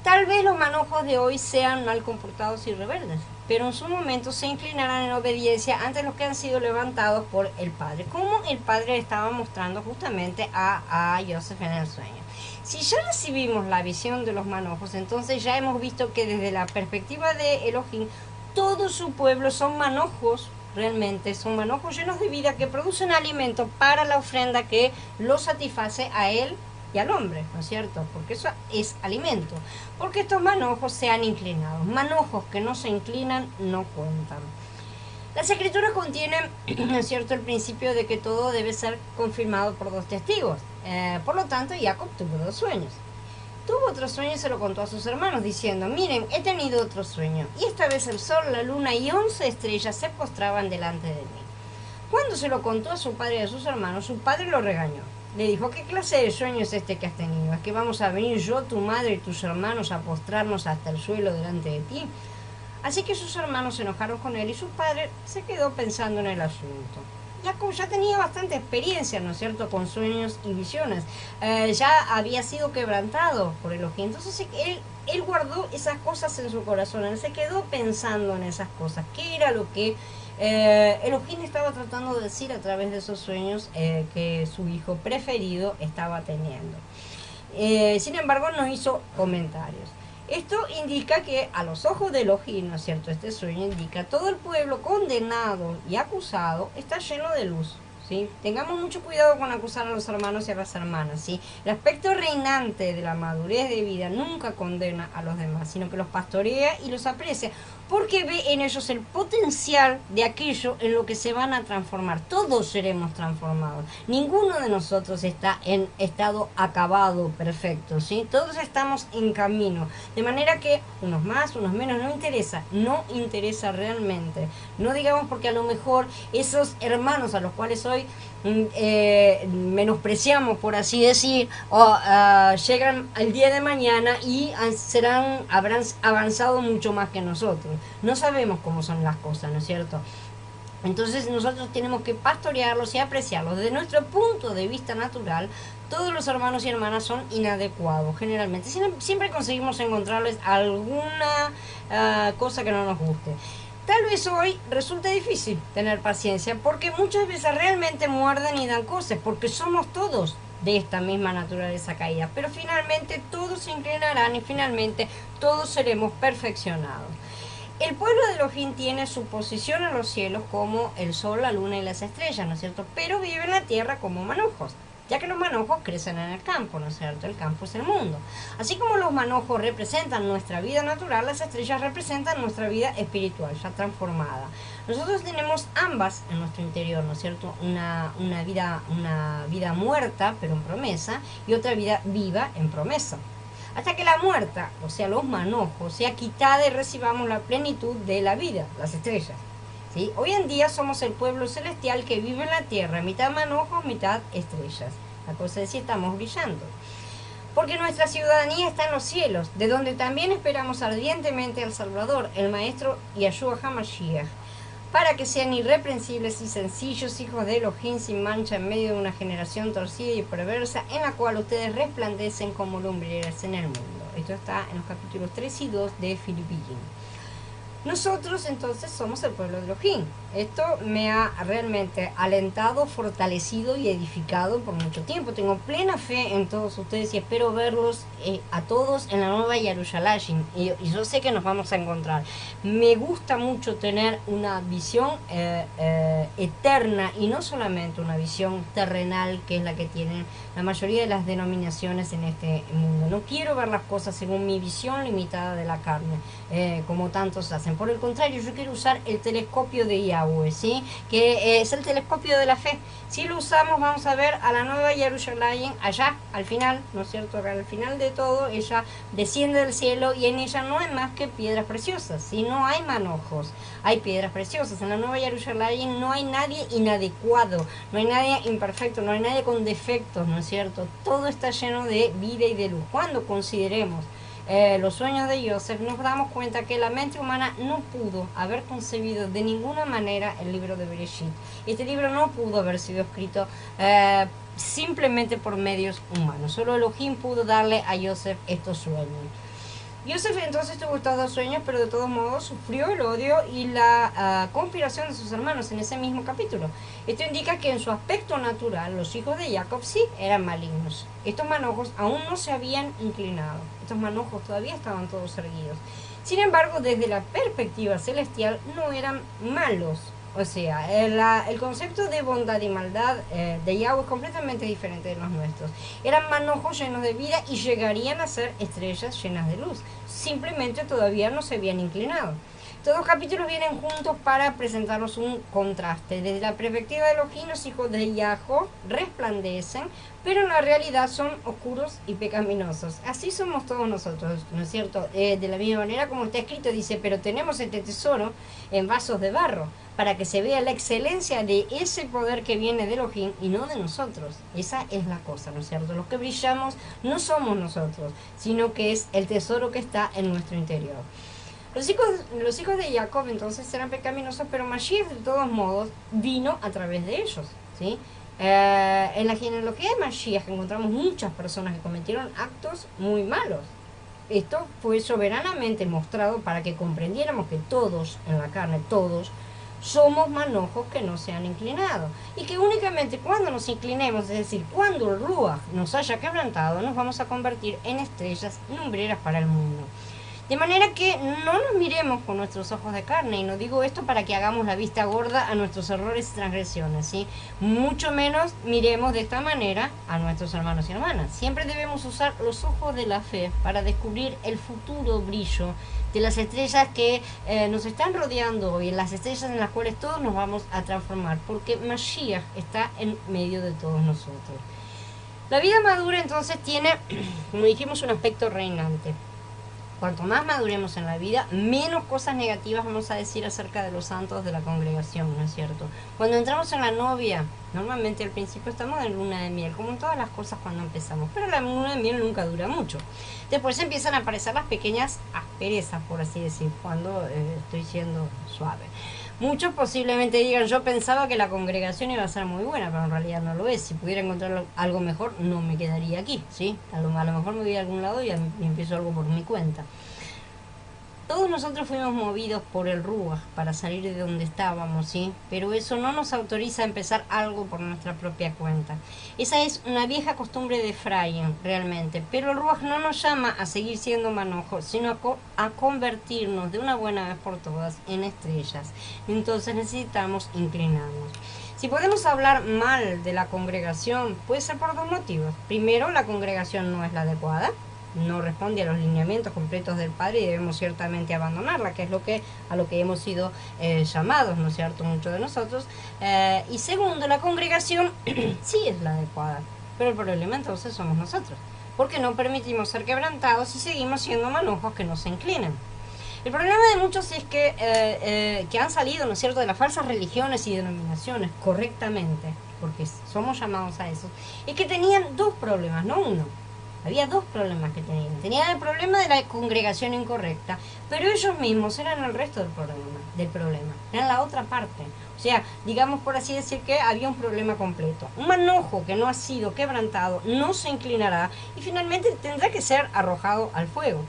Tal vez los manojos de hoy sean mal comportados y rebeldes, pero en su momento se inclinarán en obediencia ante los que han sido levantados por el Padre, como el Padre estaba mostrando justamente a Joseph en el sueño. Si ya recibimos la visión de los manojos, entonces ya hemos visto que desde la perspectiva de Elohim, todo su pueblo son manojos, realmente son manojos llenos de vida que producen alimento para la ofrenda que lo satisface a él y al hombre, ¿no es cierto? Porque eso es alimento. Porque estos manojos se han inclinado. Manojos que no se inclinan no cuentan. Las escrituras contienen, ¿no es cierto?, el principio de que todo debe ser confirmado por dos testigos. Por lo tanto, Jacob tuvo dos sueños. Tuvo otro sueño y se lo contó a sus hermanos, diciendo, miren, he tenido otro sueño. Y esta vez el sol, la luna y 11 estrellas se postraban delante de mí. Cuando se lo contó a su padre y a sus hermanos, su padre lo regañó. Le dijo, ¿qué clase de sueño es este que has tenido? ¿Es que vamos a venir yo, tu madre y tus hermanos a postrarnos hasta el suelo delante de ti? Así que sus hermanos se enojaron con él y su padre se quedó pensando en el asunto. Jacob ya tenía bastante experiencia, ¿no es cierto?, con sueños y visiones. Ya había sido quebrantado por Elohim. Entonces él guardó esas cosas en su corazón. Él se quedó pensando en esas cosas. ¿Qué era lo que Elohim estaba tratando de decir a través de esos sueños que su hijo preferido estaba teniendo? Sin embargo, no hizo comentarios. Esto indica que a los ojos de Elohim, ¿no es cierto?, este sueño indica todo el pueblo condenado y acusado está lleno de luz, ¿sí? Tengamos mucho cuidado con acusar a los hermanos y a las hermanas, ¿sí? El aspecto reinante de la madurez de vida nunca condena a los demás, sino que los pastorea y los aprecia, porque ve en ellos el potencial de aquello en lo que se van a transformar. Todos seremos transformados. Ninguno de nosotros está en estado acabado, perfecto, ¿sí? Todos estamos en camino. De manera que unos más, unos menos, no interesa realmente. No digamos porque a lo mejor esos hermanos a los cuales hoy menospreciamos, por así decir, llegan al día de mañana y habrán avanzado mucho más que nosotros. No sabemos cómo son las cosas, ¿no es cierto? Entonces nosotros tenemos que pastorearlos y apreciarlos. Desde nuestro punto de vista natural, todos los hermanos y hermanas son inadecuados, generalmente. Siempre conseguimos encontrarles alguna cosa que no nos guste. Tal vez hoy resulte difícil tener paciencia, porque muchas veces realmente muerden y dan cosas, porque somos todos de esta misma naturaleza caída. Pero finalmente todos se inclinarán y finalmente todos seremos perfeccionados. El pueblo de Elohim tiene su posición en los cielos como el sol, la luna y las estrellas, ¿no es cierto? Pero vive en la tierra como manojos, ya que los manojos crecen en el campo, ¿no es cierto? El campo es el mundo. Así como los manojos representan nuestra vida natural, las estrellas representan nuestra vida espiritual, ya transformada. Nosotros tenemos ambas en nuestro interior, ¿no es cierto? Una vida muerta, pero en promesa, y otra vida viva en promesa. Hasta que la muerta, o sea, los manojos, sea quitada y recibamos la plenitud de la vida, las estrellas. ¿Sí? Hoy en día somos el pueblo celestial que vive en la tierra, mitad manojos, mitad estrellas. La cosa es si estamos brillando. Porque nuestra ciudadanía está en los cielos, de donde también esperamos ardientemente al Salvador, el Maestro Yahshua HaMashiach, para que sean irreprensibles y sencillos hijos de Elohim sin mancha en medio de una generación torcida y perversa, en la cual ustedes resplandecen como lumbreras en el mundo. Esto está en los capítulos 3 y 2 de Filipenses. Nosotros entonces somos el pueblo de Elohim. Esto me ha realmente alentado, fortalecido y edificado por mucho tiempo. Tengo plena fe en todos ustedes y espero verlos a todos en la nueva Jerusalén. Y yo sé que nos vamos a encontrar. Me gusta mucho tener una visión eterna y no solamente una visión terrenal, que es la que tienen la mayoría de las denominaciones en este mundo. No quiero ver las cosas según mi visión limitada de la carne, como tantos hacen. Por el contrario, yo quiero usar el telescopio de Yahweh, ¿sí? Que es el telescopio de la fe. Si lo usamos, vamos a ver a la nueva Jerusalén allá, al final, ¿no es cierto? Al final de todo, ella desciende del cielo y en ella no hay más que piedras preciosas, ¿sí? No hay manojos, hay piedras preciosas. En la nueva Jerusalén no hay nadie inadecuado, no hay nadie imperfecto, no hay nadie con defectos, ¿no es cierto? Todo está lleno de vida y de luz. Cuando consideremos los sueños de Joseph, nos damos cuenta que la mente humana no pudo haber concebido de ninguna manera el libro de Bereshit. Este libro no pudo haber sido escrito simplemente por medios humanos. Solo Elohim pudo darle a Yosef estos sueños. Yosef entonces tuvo estos dos sueños, pero de todos modos sufrió el odio y la conspiración de sus hermanos en ese mismo capítulo. Esto indica que en su aspecto natural los hijos de Jacob sí eran malignos. Estos manojos aún no se habían inclinado. Estos manojos todavía estaban todos erguidos. Sin embargo, desde la perspectiva celestial no eran malos. O sea, el concepto de bondad y maldad de Yahweh es completamente diferente de los nuestros. Eran manojos llenos de vida y llegarían a ser estrellas llenas de luz. Simplemente todavía no se habían inclinado. Estos dos capítulos vienen juntos para presentarnos un contraste. Desde la perspectiva de Elohim, los hijos de Yahweh resplandecen, pero en la realidad son oscuros y pecaminosos. Así somos todos nosotros, ¿no es cierto? De la misma manera como está escrito, dice, pero tenemos este tesoro en vasos de barro, para que se vea la excelencia de ese poder que viene de Elohim y no de nosotros. Esa es la cosa, ¿no es cierto? Los que brillamos no somos nosotros, sino que es el tesoro que está en nuestro interior. Los hijos de Jacob entonces eran pecaminosos, pero Mashiach de todos modos vino a través de ellos, ¿sí? En la genealogía de Mashiach encontramos muchas personas que cometieron actos muy malos. Esto fue soberanamente mostrado para que comprendiéramos que todos, en la carne, todos, somos manojos que no se han inclinado. Y que únicamente cuando nos inclinemos, es decir, cuando el Ruach nos haya quebrantado, nos vamos a convertir en estrellas lumbreras para el mundo. De manera que no nos miremos con nuestros ojos de carne, y no digo esto para que hagamos la vista gorda a nuestros errores y transgresiones, ¿sí? Mucho menos miremos de esta manera a nuestros hermanos y hermanas. Siempre debemos usar los ojos de la fe para descubrir el futuro brillo de las estrellas que nos están rodeando hoy, las estrellas en las cuales todos nos vamos a transformar, porque Mashiach está en medio de todos nosotros. La vida madura entonces tiene, como dijimos, un aspecto reinante. Cuanto más maduremos en la vida, menos cosas negativas vamos a decir acerca de los santos de la congregación, ¿no es cierto? Cuando entramos en la novia, normalmente al principio estamos en luna de miel, como en todas las cosas cuando empezamos, pero la luna de miel nunca dura mucho. Después empiezan a aparecer las pequeñas asperezas, por así decir, cuando estoy siendo suave. Muchos posiblemente digan, yo pensaba que la congregación iba a ser muy buena, pero en realidad no lo es. Si pudiera encontrar algo mejor, no me quedaría aquí, ¿sí? A lo mejor me voy a algún lado y empiezo algo por mi cuenta. Todos nosotros fuimos movidos por el Ruach para salir de donde estábamos, ¿sí? Pero eso no nos autoriza a empezar algo por nuestra propia cuenta. Esa es una vieja costumbre de Efraín, realmente. Pero el Ruach no nos llama a seguir siendo manojos, sino a convertirnos de una buena vez por todas en estrellas. Entonces necesitamos inclinarnos. Si podemos hablar mal de la congregación, puede ser por dos motivos. Primero, la congregación no es la adecuada, no responde a los lineamientos completos del Padre y debemos ciertamente abandonarla, que es a lo que hemos sido llamados, ¿no es cierto?, muchos de nosotros. Y segundo, la congregación sí es la adecuada, pero el problema entonces somos nosotros, porque no permitimos ser quebrantados y seguimos siendo manojos que no se inclinan. El problema de muchos es que han salido, ¿no es cierto?, de las falsas religiones y denominaciones correctamente, porque somos llamados a eso, es que tenían dos problemas, no uno. Había dos problemas que tenían. Tenían el problema de la congregación incorrecta, pero ellos mismos eran el resto del problema. Eran la otra parte. O sea, digamos por así decir que había un problema completo. Un manojo que no ha sido quebrantado no se inclinará y finalmente tendrá que ser arrojado al fuego.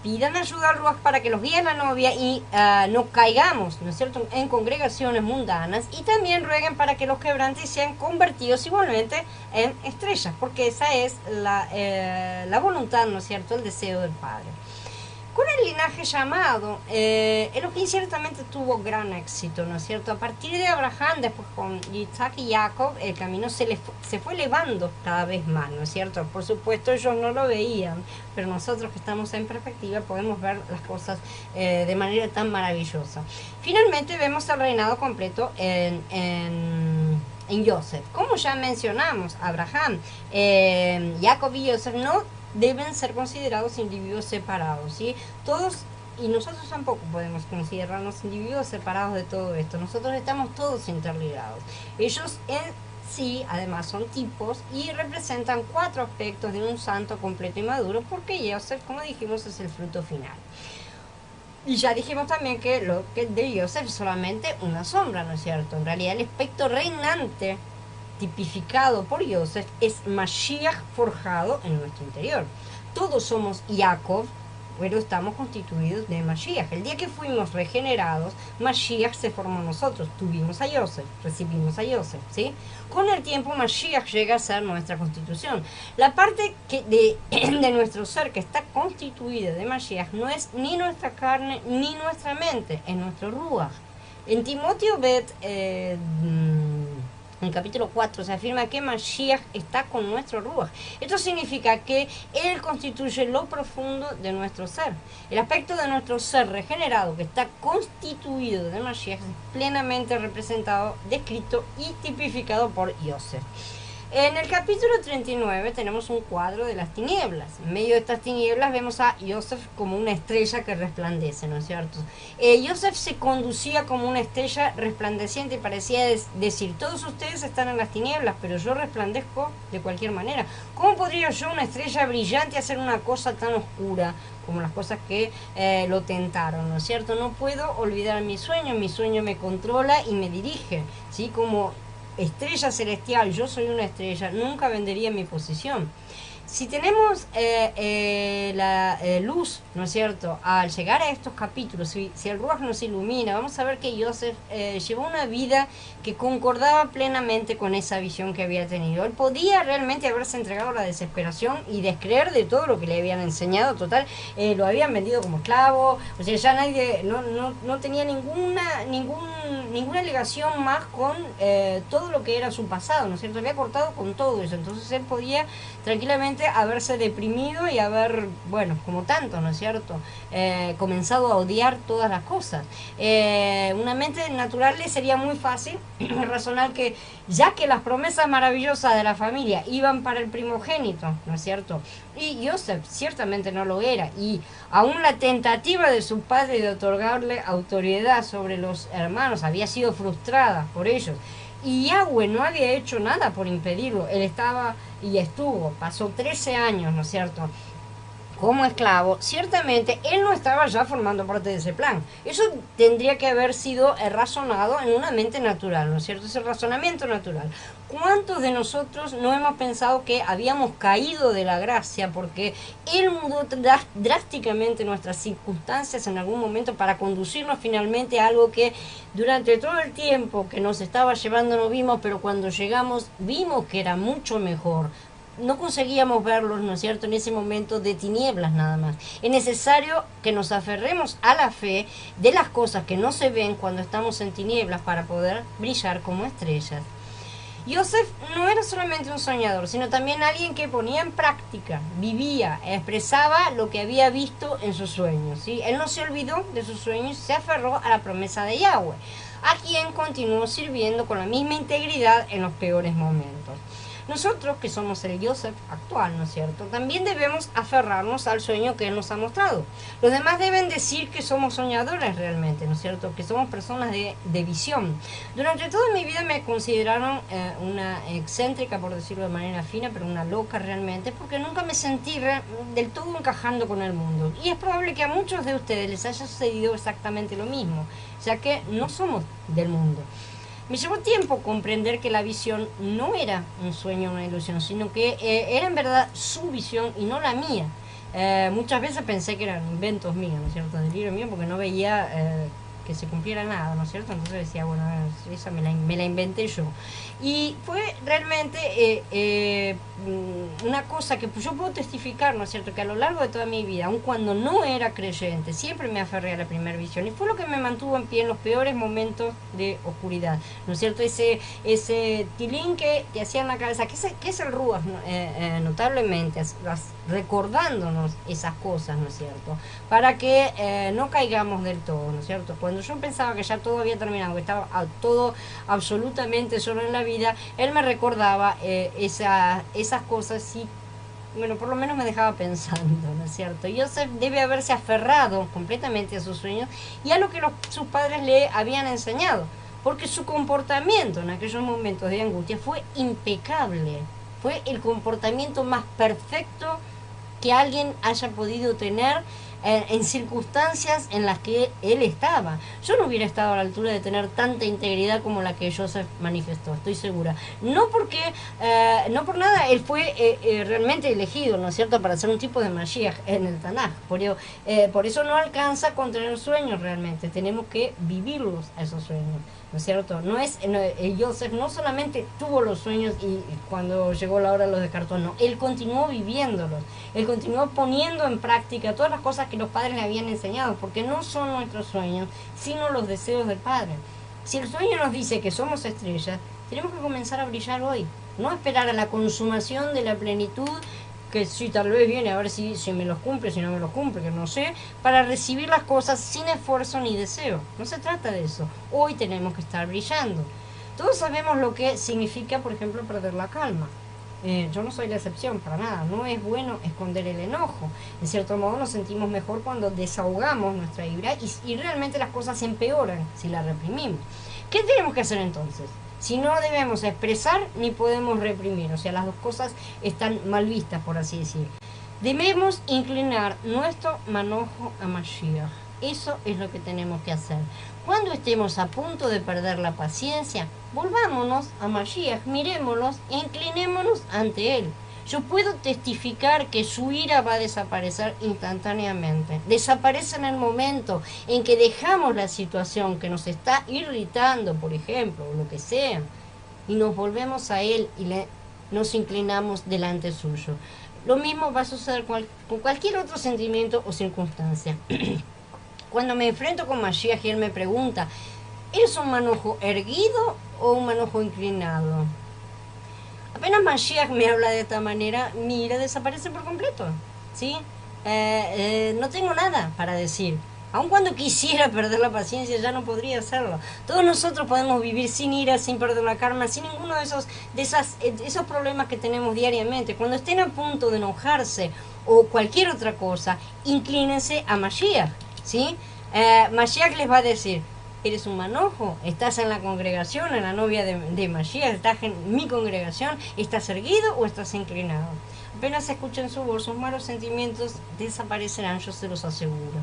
Pidan ayuda al Ruach para que los guíe la novia y no caigamos, ¿no es cierto?, en congregaciones mundanas, y también rueguen para que los quebrantes sean convertidos igualmente en estrellas, porque esa es la voluntad, ¿no es cierto?, el deseo del Padre. Con el linaje llamado, Elohim ciertamente tuvo gran éxito, ¿no es cierto? A partir de Abraham, después con Isaac y Jacob, el camino se fue elevando cada vez más, ¿no es cierto? Por supuesto ellos no lo veían, pero nosotros que estamos en perspectiva podemos ver las cosas de manera tan maravillosa. Finalmente vemos el reinado completo en Yosef. Como ya mencionamos, Abraham, Jacob y Yosef no deben ser considerados individuos separados, ¿sí? Todos, y nosotros tampoco podemos considerarnos individuos separados de todo esto. Nosotros estamos todos interligados. Ellos en sí, además, son tipos y representan 4 aspectos de un santo completo y maduro, porque Yosef, como dijimos, es el fruto final. Y ya dijimos también que lo que de Yosef es solamente una sombra, ¿no es cierto? En realidad el aspecto reinante tipificado por Yosef, es Mashiach forjado en nuestro interior. Todos somos Jacob, pero estamos constituidos de Mashiach. El día que fuimos regenerados, Mashiach se formó en nosotros. Tuvimos a Yosef, recibimos a Yosef, ¿sí? Con el tiempo, Mashiach llega a ser nuestra constitución. La parte de nuestro ser que está constituida de Mashiach no es ni nuestra carne ni nuestra mente, es nuestro Ruach. En Timoteo en el capítulo 4 se afirma que Mashiach está con nuestro Ruach. Esto significa que Él constituye lo profundo de nuestro ser. El aspecto de nuestro ser regenerado, que está constituido de Mashiach, es plenamente representado, descrito y tipificado por Yosef. En el capítulo 39 tenemos un cuadro de las tinieblas. En medio de estas tinieblas vemos a Yosef como una estrella que resplandece, ¿no es cierto? Yosef se conducía como una estrella resplandeciente y parecía decir, todos ustedes están en las tinieblas, pero yo resplandezco de cualquier manera. ¿Cómo podría yo, una estrella brillante, hacer una cosa tan oscura como las cosas que lo tentaron, ¿no es cierto? No puedo olvidar mi sueño me controla y me dirige, ¿sí? Como estrella celestial, yo soy una estrella, nunca vendería mi posición. Si tenemos la luz, ¿no es cierto?, al llegar a estos capítulos, si el Ruach nos ilumina, vamos a ver que Yosef llevó una vida que concordaba plenamente con esa visión que había tenido. Él podía realmente haberse entregado a la desesperación y descreer de todo lo que le habían enseñado. Total, lo habían vendido como esclavo, o sea, ya nadie, no tenía ninguna ligación más con todo lo que era su pasado, ¿no es cierto? Había cortado con todo eso, entonces él podía tranquilamente haberse deprimido y haber, bueno, como tanto, ¿no es cierto?, comenzado a odiar todas las cosas. Una mente natural le sería muy fácil razonar que, ya que las promesas maravillosas de la familia iban para el primogénito, ¿no es cierto?, y Yosef ciertamente no lo era, y aún la tentativa de su padre de otorgarle autoridad sobre los hermanos había sido frustrada por ellos, y Yahweh no había hecho nada por impedirlo. Él estaba y pasó 13 años, ¿no es cierto?, como esclavo. Ciertamente él no estaba ya formando parte de ese plan. Eso tendría que haber sido razonado en una mente natural, ¿no es cierto? Es el razonamiento natural. ¿Cuántos de nosotros no hemos pensado que habíamos caído de la gracia porque Él mudó drásticamente nuestras circunstancias en algún momento para conducirnos finalmente a algo que durante todo el tiempo que nos estaba llevando no vimos, pero cuando llegamos vimos que era mucho mejor? No conseguíamos verlos, ¿no es cierto?, en ese momento de tinieblas nada más. Es necesario que nos aferremos a la fe de las cosas que no se ven cuando estamos en tinieblas para poder brillar como estrellas. Yosef no era solamente un soñador, sino también alguien que ponía en práctica, vivía, expresaba lo que había visto en sus sueños, ¿sí? Él no se olvidó de sus sueños, se aferró a la promesa de Yahweh, a quien continuó sirviendo con la misma integridad en los peores momentos. Nosotros, que somos el Yosef actual, ¿no es cierto?, también debemos aferrarnos al sueño que Él nos ha mostrado. Los demás deben decir que somos soñadores realmente, ¿no es cierto?, que somos personas de visión. Durante toda mi vida me consideraron una excéntrica, por decirlo de manera fina, pero una loca realmente, porque nunca me sentí del todo encajando con el mundo. Y es probable que a muchos de ustedes les haya sucedido exactamente lo mismo, ya que no somos del mundo. Me llevó tiempo comprender que la visión no era un sueño o una ilusión, sino que era en verdad su visión y no la mía. Muchas veces pensé que eran inventos míos, ¿no es cierto?, delirio mío, porque no veía que se cumpliera nada, ¿no es cierto? Entonces decía, bueno, esa me la inventé yo. Y fue realmente una cosa que yo puedo testificar, ¿no es cierto?, que a lo largo de toda mi vida, aun cuando no era creyente, siempre me aferré a la primera visión, y fue lo que me mantuvo en pie en los peores momentos de oscuridad, ¿no es cierto? Ese tilín que te hacía en la cabeza, ¿qué es el Ruach? Notablemente, recordándonos esas cosas, ¿no es cierto?, para que no caigamos del todo, ¿no es cierto? Cuando yo pensaba que ya todo había terminado, que estaba todo absolutamente solo en la vida, él me recordaba esas cosas y, bueno, por lo menos me dejaba pensando, ¿no es cierto? Yosef debe haberse aferrado completamente a sus sueños y a lo que sus padres le habían enseñado, porque su comportamiento en aquellos momentos de angustia fue impecable, fue el comportamiento más perfecto que alguien haya podido tener en circunstancias en las que él estaba. Yo no hubiera estado a la altura de tener tanta integridad como la que Joseph manifestó, estoy segura. No porque, no por nada, él fue realmente elegido, ¿no es cierto?, para ser un tipo de Mashiach en el Tanaj. Por eso no alcanza con tener sueños realmente, tenemos que vivirlos a esos sueños, ¿no es cierto? Joseph no solamente tuvo los sueños y cuando llegó la hora los descartó, no, él continuó viviéndolos, él continuó poniendo en práctica todas las cosas que los padres le habían enseñado, porque no son nuestros sueños, sino los deseos del Padre. Si el sueño nos dice que somos estrellas, tenemos que comenzar a brillar hoy, no esperar a la consumación de la plenitud, que si tal vez viene a ver si me los cumple, si no me los cumple, que no sé, para recibir las cosas sin esfuerzo ni deseo. No se trata de eso. Hoy tenemos que estar brillando. Todos sabemos lo que significa, por ejemplo, perder la calma. Yo no soy la excepción, para nada. No es bueno esconder el enojo. En cierto modo nos sentimos mejor cuando desahogamos nuestra ira y realmente las cosas empeoran si la reprimimos. ¿Qué tenemos que hacer entonces? Si no debemos expresar ni podemos reprimir, o sea, las dos cosas están mal vistas, por así decir. Debemos inclinar nuestro manojo a Mashiach. Eso es lo que tenemos que hacer. Cuando estemos a punto de perder la paciencia, volvámonos a Mashiach, mirémoslos e inclinémonos ante él. Yo puedo testificar que su ira va a desaparecer instantáneamente. Desaparece en el momento en que dejamos la situación que nos está irritando, por ejemplo, o lo que sea, y nos volvemos a él y nos inclinamos delante suyo. Lo mismo va a suceder con cualquier otro sentimiento o circunstancia. Cuando me enfrento con Mashiach y él me pregunta, ¿eres un manojo erguido o un manojo inclinado? Apenas Mashiach me habla de esta manera, mi ira desaparece por completo, ¿sí? No tengo nada para decir. Aun cuando quisiera perder la paciencia, ya no podría hacerlo. Todos nosotros podemos vivir sin ira, sin perder la calma, sin ninguno de esos problemas que tenemos diariamente. Cuando estén a punto de enojarse o cualquier otra cosa, inclínense a Mashiach, ¿sí? Mashiach les va a decir, ¿eres un manojo? ¿Estás en la congregación, en la novia de Mashiach? ¿Estás en mi congregación? ¿Estás erguido o estás inclinado? Apenas escuchen su voz, sus malos sentimientos desaparecerán, yo se los aseguro.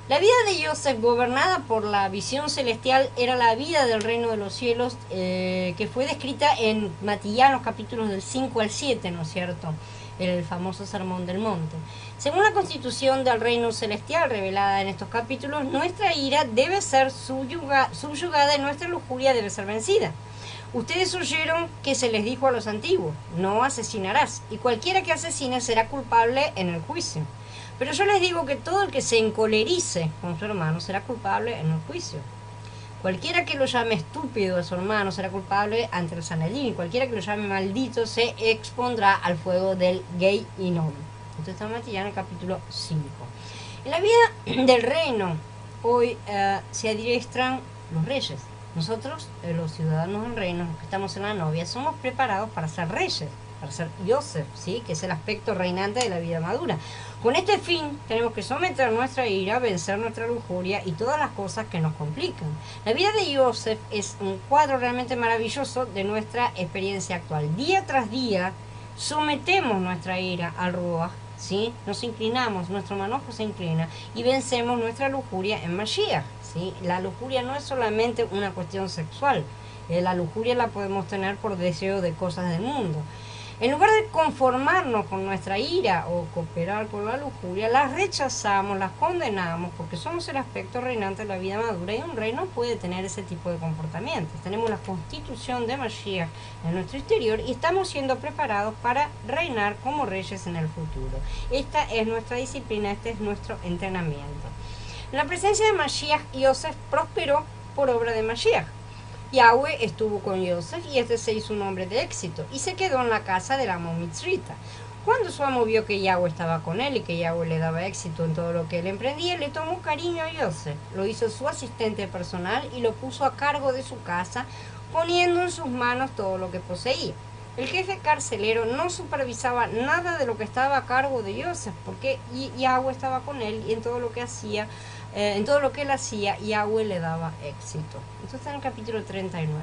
La vida de Joseph, gobernada por la visión celestial, era la vida del reino de los cielos, que fue descrita en Matillán, los capítulos del 5 al 7, ¿no es cierto?, el famoso Sermón del Monte. Según la constitución del reino celestial revelada en estos capítulos, nuestra ira debe ser subyugada y nuestra lujuria debe ser vencida. Ustedes oyeron que se les dijo a los antiguos, no asesinarás, y cualquiera que asesine será culpable en el juicio. Pero yo les digo que todo el que se encolerice con su hermano será culpable en el juicio. Cualquiera que lo llame estúpido a su hermano será culpable ante el Sanedrín, y cualquiera que lo llame maldito se expondrá al fuego del Gehinnom. Esto está en Matillán, en el capítulo 5. En la vida del reino, hoy se adiestran los reyes. Nosotros, los ciudadanos del reino, los que estamos en la novia, somos preparados para ser reyes, para ser Joseph, ¿sí?, que es el aspecto reinante de la vida madura. Con este fin, tenemos que someter nuestra ira, vencer nuestra lujuria y todas las cosas que nos complican. La vida de Joseph es un cuadro realmente maravilloso de nuestra experiencia actual. Día tras día, sometemos nuestra ira al Ruach, ¿sí? Nos inclinamos, nuestro manojo se inclina y vencemos nuestra lujuria en Mashiach, ¿sí? La lujuria no es solamente una cuestión sexual. La lujuria la podemos tener por deseo de cosas del mundo. En lugar de conformarnos con nuestra ira o cooperar con la lujuria, las rechazamos, las condenamos, porque somos el aspecto reinante de la vida madura y un rey no puede tener ese tipo de comportamientos. Tenemos la constitución de Mashiach en nuestro interior y estamos siendo preparados para reinar como reyes en el futuro. Esta es nuestra disciplina, este es nuestro entrenamiento. En la presencia de Mashiach, Joseph prosperó por obra de Mashiach. Yahweh estuvo con Joseph y este se hizo un hombre de éxito y se quedó en la casa del amo mitzrita. Cuando su amo vio que Yahweh estaba con él y que Yahweh le daba éxito en todo lo que él emprendía, le tomó cariño a Joseph, lo hizo su asistente personal y lo puso a cargo de su casa, poniendo en sus manos todo lo que poseía. El jefe carcelero no supervisaba nada de lo que estaba a cargo de Joseph, porque Yahweh estaba con él y en todo lo que hacía, en todo lo que él hacía, Yahweh le daba éxito. Esto está en el capítulo 39.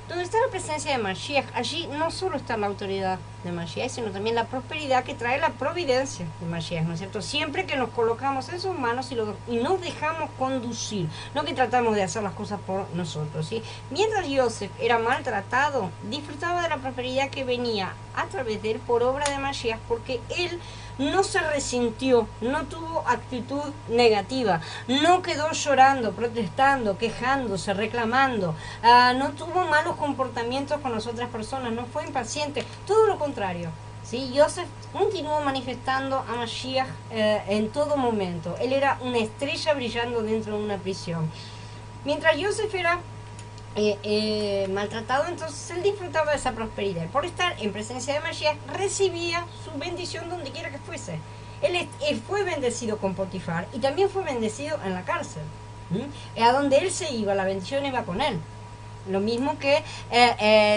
Donde está la presencia de Mashiach, allí no solo está la autoridad de Mashiach, sino también la prosperidad que trae la providencia de Mashiach, ¿no es cierto? Siempre que nos colocamos en sus manos y nos dejamos conducir, no que tratamos de hacer las cosas por nosotros, ¿sí? Mientras Yosef era maltratado, disfrutaba de la prosperidad que venía a través de él por obra de Mashiach, porque él no se resintió, no tuvo actitud negativa, no quedó llorando, protestando, quejándose, reclamando, no tuvo malos comportamientos con las otras personas, no fue impaciente, todo lo contrario. ¿Sí? Yosef continuó manifestando a Mashiach en todo momento. Él era una estrella brillando dentro de una prisión. Mientras Yosef era maltratado, entonces él disfrutaba de esa prosperidad. Por estar en presencia de Mashiach, recibía su bendición donde quiera que fuese. Él fue bendecido con Potifar y también fue bendecido en la cárcel. A donde él se iba, la bendición iba con él. Lo mismo que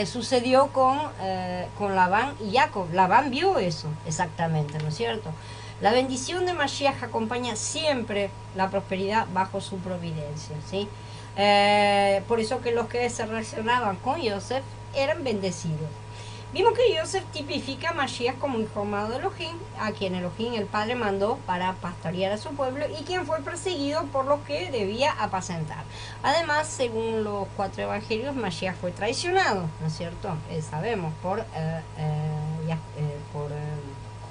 sucedió con Labán y Jacob. Labán vio eso exactamente, ¿no es cierto? La bendición de Mashiach acompaña siempre la prosperidad bajo su providencia, ¿sí? Por eso que los que se relacionaban con Yosef eran bendecidos. Vimos que Yosef tipifica a Mashiach como hijo amado de Elohim, a quien Elohim el Padre mandó para pastorear a su pueblo y quien fue perseguido por los que debía apacentar. Además, según los 4 evangelios, Mashiach fue traicionado, ¿no es cierto? Sabemos, por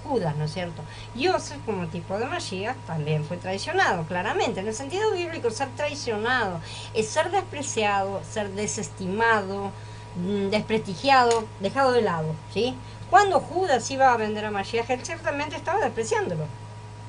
Judas, ¿no es cierto? Yosef, como tipo de Mashiach, también fue traicionado, claramente. En el sentido bíblico, ser traicionado es ser despreciado, ser desestimado, desprestigiado, dejado de lado, ¿sí? Cuando Judas iba a vender a Mashiach, él ciertamente estaba despreciándolo,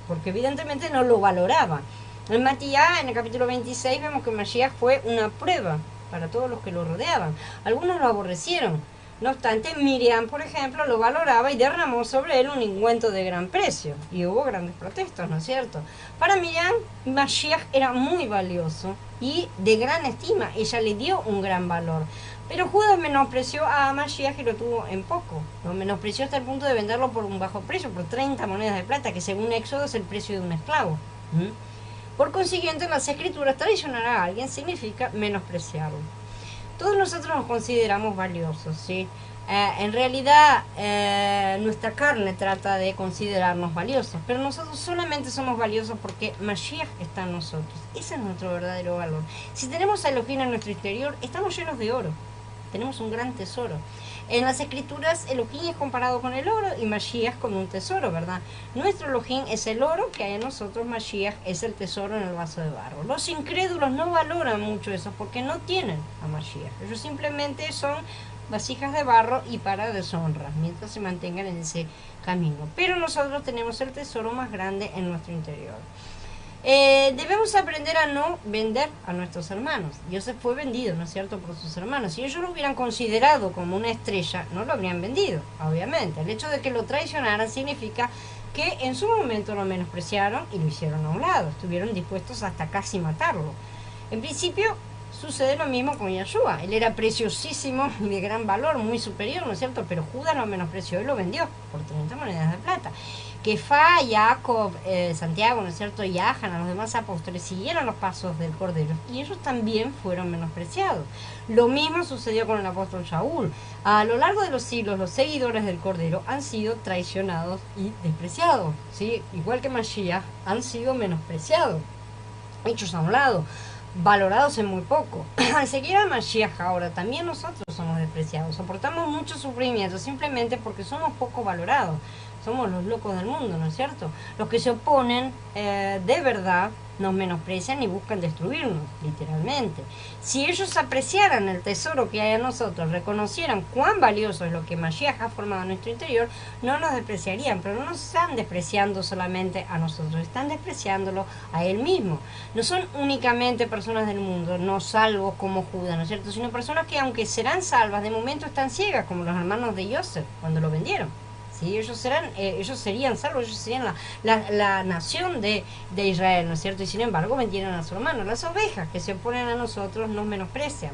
porque evidentemente no lo valoraba. En Matías, en el capítulo 26, vemos que Mashiach fue una prueba para todos los que lo rodeaban. Algunos lo aborrecieron. No obstante, Miriam, por ejemplo, lo valoraba y derramó sobre él un ungüento de gran precio. Y hubo grandes protestas, ¿no es cierto? Para Miriam, Mashiach era muy valioso y de gran estima. Ella le dio un gran valor. Pero Judas menospreció a Mashiach y lo tuvo en poco. Lo menospreció hasta el punto de venderlo por un bajo precio, por 30 monedas de plata, que según Éxodo es el precio de un esclavo. Por consiguiente, en las escrituras, traicionar a alguien significa menospreciarlo. Todos nosotros nos consideramos valiosos, ¿sí? En realidad, nuestra carne trata de considerarnos valiosos, pero nosotros solamente somos valiosos porque Mashiach está en nosotros. Ese es nuestro verdadero valor. Si tenemos a Elohim en nuestro interior, estamos llenos de oro. Tenemos un gran tesoro. En las escrituras, Elohim es comparado con el oro y Mashiach con un tesoro, ¿verdad? Nuestro Elohim es el oro que hay en nosotros, Mashiach es el tesoro en el vaso de barro. Los incrédulos no valoran mucho eso porque no tienen a Mashiach. Ellos simplemente son vasijas de barro y para deshonra, mientras se mantengan en ese camino. Pero nosotros tenemos el tesoro más grande en nuestro interior. Debemos aprender a no vender a nuestros hermanos. Dios fue vendido, ¿no es cierto?, por sus hermanos. Si ellos lo hubieran considerado como una estrella, no lo habrían vendido, obviamente. El hecho de que lo traicionaran significa que en su momento lo menospreciaron y lo hicieron a un lado. Estuvieron dispuestos hasta casi matarlo. En principio, sucede lo mismo con Yeshua. Él era preciosísimo y de gran valor, muy superior, ¿no es cierto? Pero Judas lo menospreció y lo vendió por 30 monedas de plata. Kefa, Jacob, Santiago, ¿no es cierto? Y Ahan, los demás apóstoles siguieron los pasos del Cordero y ellos también fueron menospreciados. Lo mismo sucedió con el apóstol Shaul. A lo largo de los siglos, los seguidores del Cordero han sido traicionados y despreciados, ¿sí? Igual que Mashiach, han sido menospreciados, hechos a un lado, valorados en muy poco. Al seguir a Mashiach ahora, también nosotros somos despreciados, soportamos mucho sufrimiento simplemente porque somos poco valorados. Somos los locos del mundo, ¿no es cierto? Los que se oponen de verdad nos menosprecian y buscan destruirnos, literalmente. Si ellos apreciaran el tesoro que hay en nosotros, reconocieran cuán valioso es lo que Mashiach ha formado en nuestro interior, no nos despreciarían, pero no nos están despreciando solamente a nosotros, están despreciándolo a él mismo. No son únicamente personas del mundo, no salvos como Judas, ¿no es cierto? Sino personas que, aunque serán salvas, de momento están ciegas, como los hermanos de Yosef cuando lo vendieron. ¿Sí? Ellos serían salvos, ellos serían la nación de Israel, ¿no es cierto? Y sin embargo vendieron a su hermano. Las ovejas que se oponen a nosotros nos menosprecian.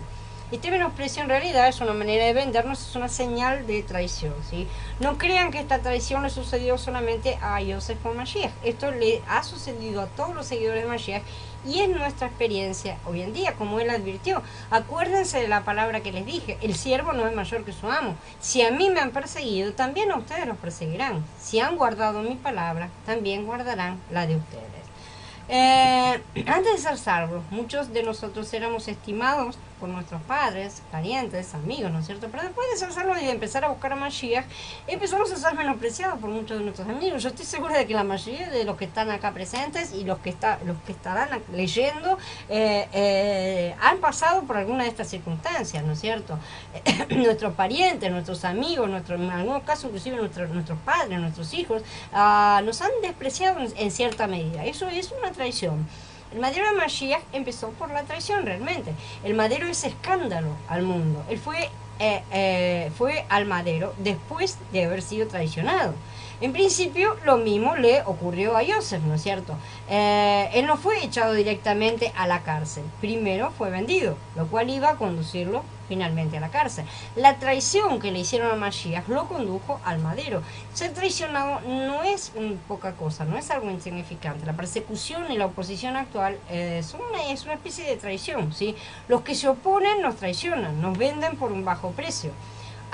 Este menosprecio en realidad es una manera de vendernos, es una señal de traición, ¿sí? No crean que esta traición le sucedió solamente a Yosef con Mashiach. Esto le ha sucedido a todos los seguidores de Mashiach y es nuestra experiencia hoy en día, como él advirtió. Acuérdense de la palabra que les dije, el siervo no es mayor que su amo. Si a mí me han perseguido, también a ustedes los perseguirán. Si han guardado mi palabra, también guardarán la de ustedes. Antes de ser salvos, muchos de nosotros éramos estimados por nuestros padres, parientes, amigos, ¿no es cierto? Pero después de ser salvos y de empezar a buscar a Mashiach, empezamos a ser menospreciados por muchos de nuestros amigos. Yo estoy segura de que la mayoría de los que están acá presentes y los que estarán leyendo han pasado por alguna de estas circunstancias, ¿no es cierto? Nuestros parientes, nuestros amigos, en algunos casos inclusive nuestros padres, nuestros hijos, nos han despreciado en cierta medida. Eso es una traición. El madero de Mashiach empezó por la traición realmente. El madero es escándalo al mundo. Él fue al madero después de haber sido traicionado. En principio lo mismo le ocurrió a Yosef, ¿no es cierto? Él no fue echado directamente a la cárcel. Primero fue vendido, lo cual iba a conducirlo finalmente a la cárcel. La traición que le hicieron a Mashiach lo condujo al madero. Ser traicionado no es poca cosa, no es algo insignificante. La persecución y la oposición actual es una especie de traición, ¿sí? Los que se oponen nos traicionan, nos venden por un bajo precio.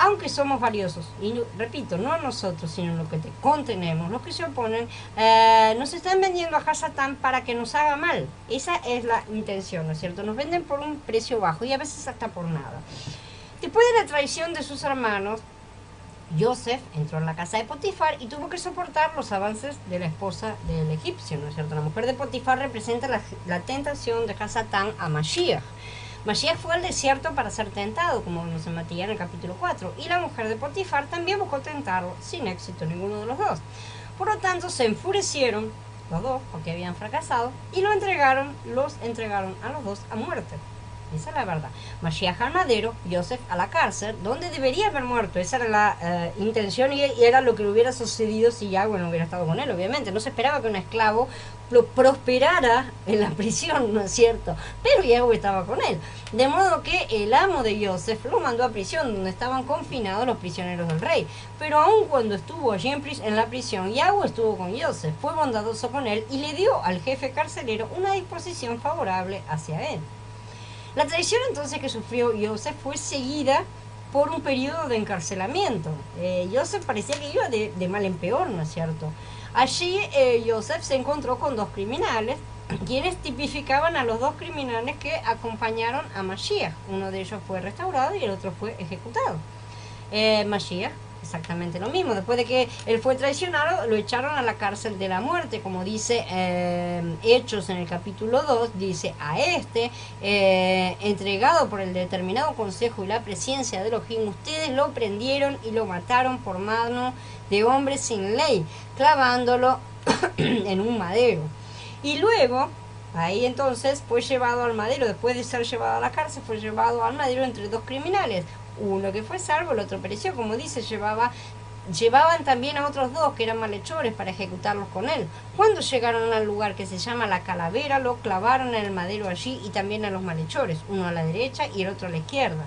Aunque somos valiosos, y repito, no a nosotros, sino lo que contenemos, los que se oponen, nos están vendiendo a Hasatán para que nos haga mal. Esa es la intención, ¿no es cierto? Nos venden por un precio bajo y a veces hasta por nada. Después de la traición de sus hermanos, Yosef entró en la casa de Potifar y tuvo que soportar los avances de la esposa del egipcio, ¿no es cierto? La mujer de Potifar representa la tentación de Hasatán a Mashiach. Mashiach fue al desierto para ser tentado, como nos en Matías en el capítulo 4, y la mujer de Potifar también buscó tentarlo, sin éxito ninguno de los dos. Por lo tanto, se enfurecieron los dos, porque habían fracasado, y los entregaron a los dos a muerte. Esa es la verdad. Mashiach al madero, Yosef a la cárcel, donde debería haber muerto. Esa era la intención y era lo que le hubiera sucedido si Yahweh no hubiera estado con él, obviamente. No se esperaba que un esclavo prosperara en la prisión, ¿no es cierto? Pero Yahweh estaba con él. De modo que el amo de Yosef lo mandó a prisión, donde estaban confinados los prisioneros del rey. Pero aun cuando estuvo allí en la prisión, Yahweh estuvo con Yosef, fue bondadoso con él y le dio al jefe carcelero una disposición favorable hacia él. La traición entonces que sufrió Yosef fue seguida por un periodo de encarcelamiento. Yosef parecía que iba de mal en peor, ¿no es cierto? Allí Yosef se encontró con dos criminales, quienes tipificaban a los dos criminales que acompañaron a Mashiach. Uno de ellos fue restaurado y el otro fue ejecutado. Mashiach, exactamente lo mismo. Después de que él fue traicionado, lo echaron a la cárcel de la muerte, como dice Hechos en el capítulo 2, dice, a entregado por el determinado consejo y la presencia de Elohim, ustedes lo prendieron y lo mataron por mano de hombres sin ley, clavándolo en un madero. Y luego, ahí entonces fue llevado al madero, después de ser llevado a la cárcel, fue llevado al madero entre dos criminales. Uno que fue salvo, el otro pereció, como dice, llevaban también a otros dos que eran malhechores para ejecutarlos con él. Cuando llegaron al lugar que se llama la calavera, lo clavaron en el madero allí y también a los malhechores, uno a la derecha y el otro a la izquierda.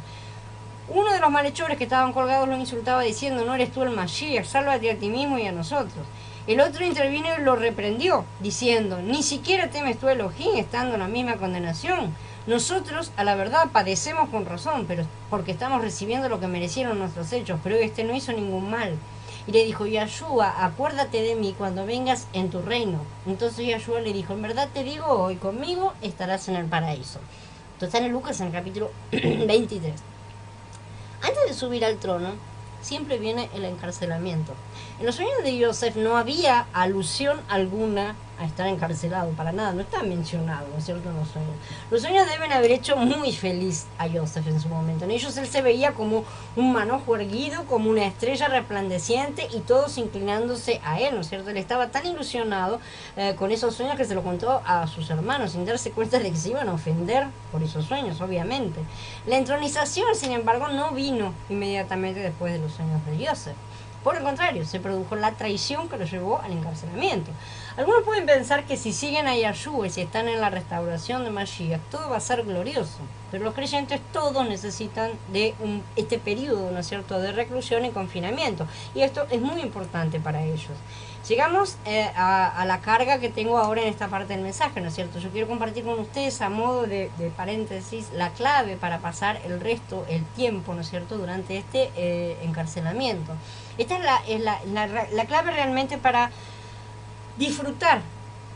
Uno de los malhechores que estaban colgados lo insultaba diciendo, no eres tú el Mashiach, sálvate a ti mismo y a nosotros. El otro intervino y lo reprendió, diciendo, ni siquiera temes tú Elohim estando en la misma condenación. Nosotros, a la verdad, padecemos con razón, pero porque estamos recibiendo lo que merecieron nuestros hechos, pero este no hizo ningún mal. Y le dijo, Yahshua, acuérdate de mí cuando vengas en tu reino. Entonces Yahshua le dijo, en verdad te digo, hoy conmigo estarás en el paraíso. Esto está en Lucas en el capítulo 23. Antes de subir al trono, siempre viene el encarcelamiento. En los sueños de Yosef no había alusión alguna a estar encarcelado, para nada, no está mencionado, ¿no es cierto? En los sueños. Los sueños deben haber hecho muy feliz a Yosef en su momento. En ellos él se veía como un manojo erguido, como una estrella resplandeciente y todos inclinándose a él, ¿no es cierto? Él estaba tan ilusionado con esos sueños que se lo contó a sus hermanos, sin darse cuenta de que se iban a ofender por esos sueños, obviamente. La entronización, sin embargo, no vino inmediatamente después de los sueños de Yosef. Por el contrario, se produjo la traición que lo llevó al encarcelamiento. Algunos pueden pensar que si siguen a Yahshua y si están en la restauración de Mashiach, todo va a ser glorioso. Pero los creyentes todos necesitan de este periodo, ¿no es cierto?, de reclusión y confinamiento. Y esto es muy importante para ellos. Llegamos a la carga que tengo ahora en esta parte del mensaje, ¿no es cierto? Yo quiero compartir con ustedes, a modo de paréntesis, la clave para pasar el resto, el tiempo, ¿no es cierto?, durante este encarcelamiento. Esta es la clave realmente para disfrutar,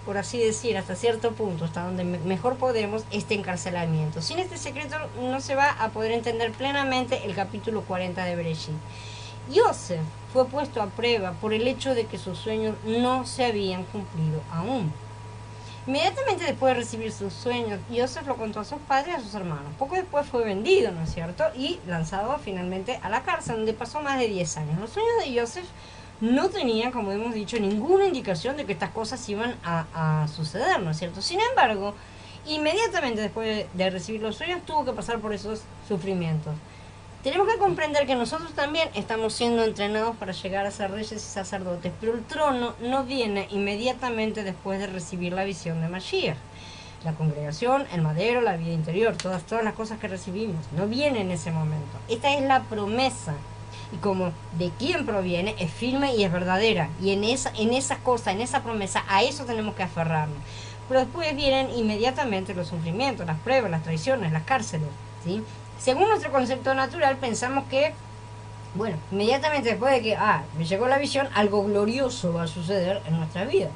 por así decir, hasta cierto punto, hasta donde mejor podemos, este encarcelamiento. Sin este secreto no se va a poder entender plenamente el capítulo 40 de Bereshit. Yosef fue puesto a prueba por el hecho de que sus sueños no se habían cumplido aún. Inmediatamente después de recibir sus sueños, Yosef lo contó a sus padres y a sus hermanos. Poco después fue vendido, ¿no es cierto?, y lanzado finalmente a la cárcel, donde pasó más de 10 años. Los sueños de Yosef no tenían, como hemos dicho, ninguna indicación de que estas cosas iban a suceder, ¿no es cierto? Sin embargo, inmediatamente después de recibir los sueños, tuvo que pasar por esos sufrimientos. Tenemos que comprender que nosotros también estamos siendo entrenados para llegar a ser reyes y sacerdotes, pero el trono no viene inmediatamente después de recibir la visión de Mashiach. La congregación, el madero, la vida interior, todas las cosas que recibimos, no viene en ese momento. Esta es la promesa. Y como de quién proviene, es firme y es verdadera. Y en esa cosa, en esa promesa, a eso tenemos que aferrarnos. Pero después vienen inmediatamente los sufrimientos, las pruebas, las traiciones, las cárceles, ¿sí? Según nuestro concepto natural, pensamos que, bueno, inmediatamente después de que, me llegó la visión, algo glorioso va a suceder en nuestra vida.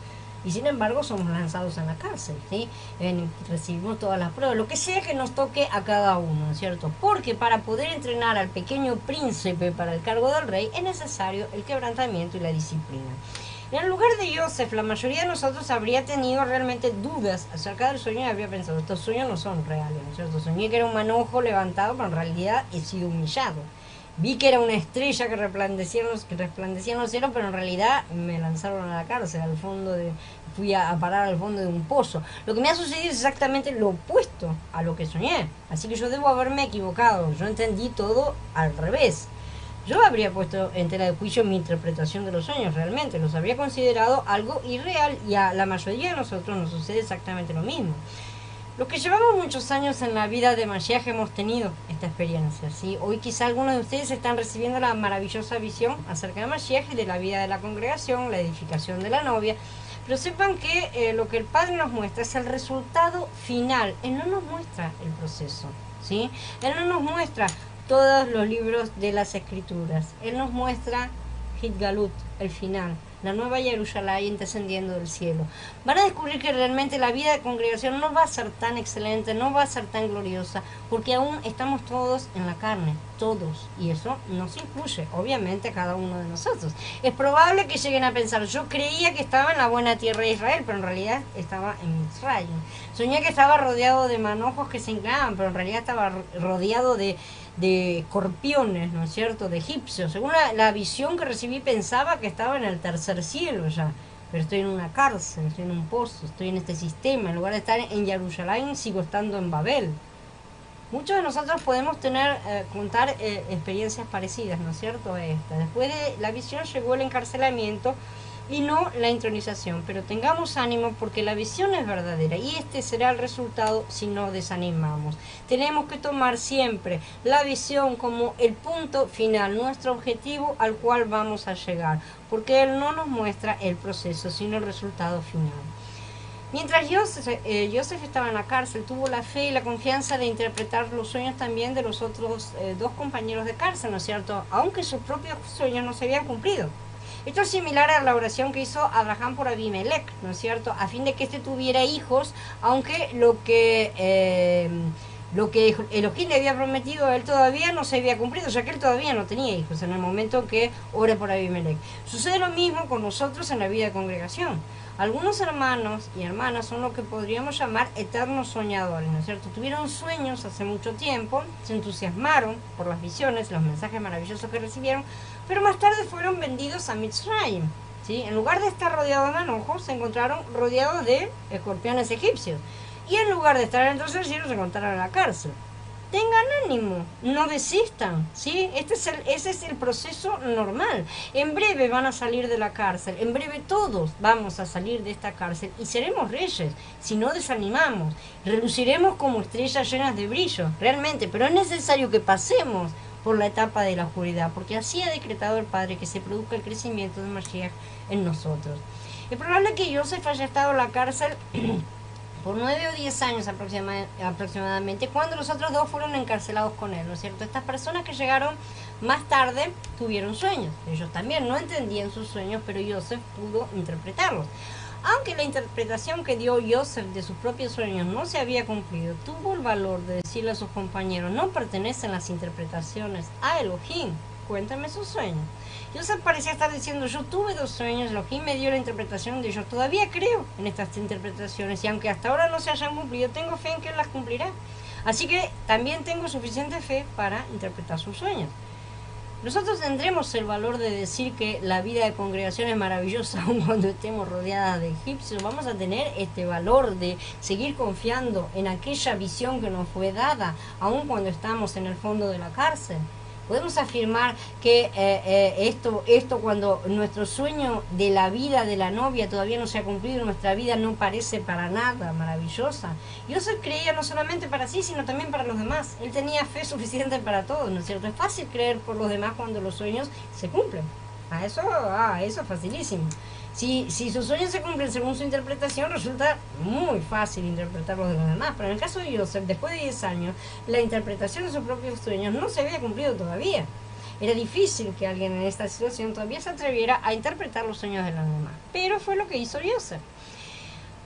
Y sin embargo somos lanzados en la cárcel, ¿sí? Recibimos todas las pruebas, lo que sea que nos toque a cada uno, ¿no es cierto? Porque para poder entrenar al pequeño príncipe para el cargo del rey, es necesario el quebrantamiento y la disciplina. En el lugar de Yosef, la mayoría de nosotros habría tenido realmente dudas acerca del sueño y habría pensado, estos sueños no son reales, ¿no es cierto? Soñé que era un manojo levantado, pero en realidad he sido humillado. Vi que era una estrella que resplandecía en los cielos, pero en realidad me lanzaron a la cárcel, fui a parar al fondo de un pozo. Lo que me ha sucedido es exactamente lo opuesto a lo que soñé. Así que yo debo haberme equivocado. Yo entendí todo al revés. Yo habría puesto en tela de juicio mi interpretación de los sueños, realmente. Los habría considerado algo irreal y a la mayoría de nosotros nos sucede exactamente lo mismo. Los que llevamos muchos años en la vida de Mashiach hemos tenido esta experiencia, ¿sí? Hoy quizá algunos de ustedes están recibiendo la maravillosa visión acerca de Mashiach y de la vida de la congregación, la edificación de la novia, pero sepan que lo que el Padre nos muestra es el resultado final. Él no nos muestra el proceso, ¿sí? Él no nos muestra todos los libros de las Escrituras. Él nos muestra Hitgalut, el final, la nueva Jerusalén descendiendo del cielo. Van a descubrir que realmente la vida de congregación no va a ser tan excelente, no va a ser tan gloriosa, porque aún estamos todos en la carne, todos, y eso nos incluye, obviamente, a cada uno de nosotros. Es probable que lleguen a pensar, yo creía que estaba en la buena tierra de Israel, pero en realidad estaba en Mitzrayim. Soñé que estaba rodeado de manojos que se inclinaban, pero en realidad estaba rodeado de escorpiones, ¿no es cierto?, de egipcios. Según la visión que recibí, pensaba que estaba en el tercer cielo ya, pero estoy en una cárcel, estoy en un pozo, estoy en este sistema. En lugar de estar en Jerusalén, sigo estando en Babel. Muchos de nosotros podemos contar experiencias parecidas, ¿no es cierto?, a esta. Después de la visión llegó el encarcelamiento y no la intronización, pero tengamos ánimo porque la visión es verdadera y este será el resultado si no desanimamos. Tenemos que tomar siempre la visión como el punto final, nuestro objetivo al cual vamos a llegar, porque Él no nos muestra el proceso, sino el resultado final. Mientras Yosef estaba en la cárcel, tuvo la fe y la confianza de interpretar los sueños también de los otros dos compañeros de cárcel, ¿no es cierto?, aunque sus propios sueños no se habían cumplido. Esto es similar a la oración que hizo Abraham por Abimelech, ¿no es cierto?, a fin de que éste tuviera hijos, aunque lo que Elohim le había prometido a él todavía no se había cumplido, ya que él todavía no tenía hijos en el momento que ore por Abimelech. Sucede lo mismo con nosotros en la vida de congregación. Algunos hermanos y hermanas son lo que podríamos llamar eternos soñadores, ¿no es cierto? Tuvieron sueños hace mucho tiempo, se entusiasmaron por las visiones, los mensajes maravillosos que recibieron, pero más tarde fueron vendidos a Mitzrayim, ¿sí? En lugar de estar rodeados de manojos, se encontraron rodeados de escorpiones egipcios. Y en lugar de estar en el tercer cielo, se encontraron en la cárcel. tengan ánimo, no desistan, ¿sí? Ese es el proceso normal. En breve van a salir de la cárcel, en breve todos vamos a salir de esta cárcel y seremos reyes, si no desanimamos, reluciremos como estrellas llenas de brillo, realmente, pero es necesario que pasemos por la etapa de la oscuridad, porque así ha decretado el Padre que se produzca el crecimiento de Mashiach en nosotros. Es probable que Yosef haya estado en la cárcel por 9 o 10 años aproximadamente, cuando los otros dos fueron encarcelados con él, ¿no es cierto? Estas personas que llegaron más tarde tuvieron sueños. Ellos también no entendían sus sueños, pero Yosef pudo interpretarlos. Aunque la interpretación que dio Yosef de sus propios sueños no se había cumplido, tuvo el valor de decirle a sus compañeros: no pertenecen las interpretaciones a Elohim, cuéntame sus sueños. Yosef parecía estar diciendo: yo tuve 2 sueños, Elohim me dio la interpretación de ellos, todavía creo en estas interpretaciones y aunque hasta ahora no se hayan cumplido, tengo fe en que él las cumplirá. Así que también tengo suficiente fe para interpretar sus sueños. Nosotros tendremos el valor de decir que la vida de congregación es maravillosa, aun cuando estemos rodeadas de egipcios. Vamos a tener este valor de seguir confiando en aquella visión que nos fue dada, aun cuando estamos en el fondo de la cárcel. Podemos afirmar que esto cuando nuestro sueño de la vida de la novia todavía no se ha cumplido, nuestra vida no parece para nada maravillosa. Yosef creía no solamente para sí, sino también para los demás. Él tenía fe suficiente para todos, ¿no es cierto? Es fácil creer por los demás cuando los sueños se cumplen. Eso es facilísimo. Si sus sueños se cumplen según su interpretación, resulta muy fácil interpretar los de los demás. Pero en el caso de Yosef, después de 10 años, la interpretación de sus propios sueños no se había cumplido todavía. Era difícil que alguien en esta situación todavía se atreviera a interpretar los sueños de los demás. Pero fue lo que hizo Yosef.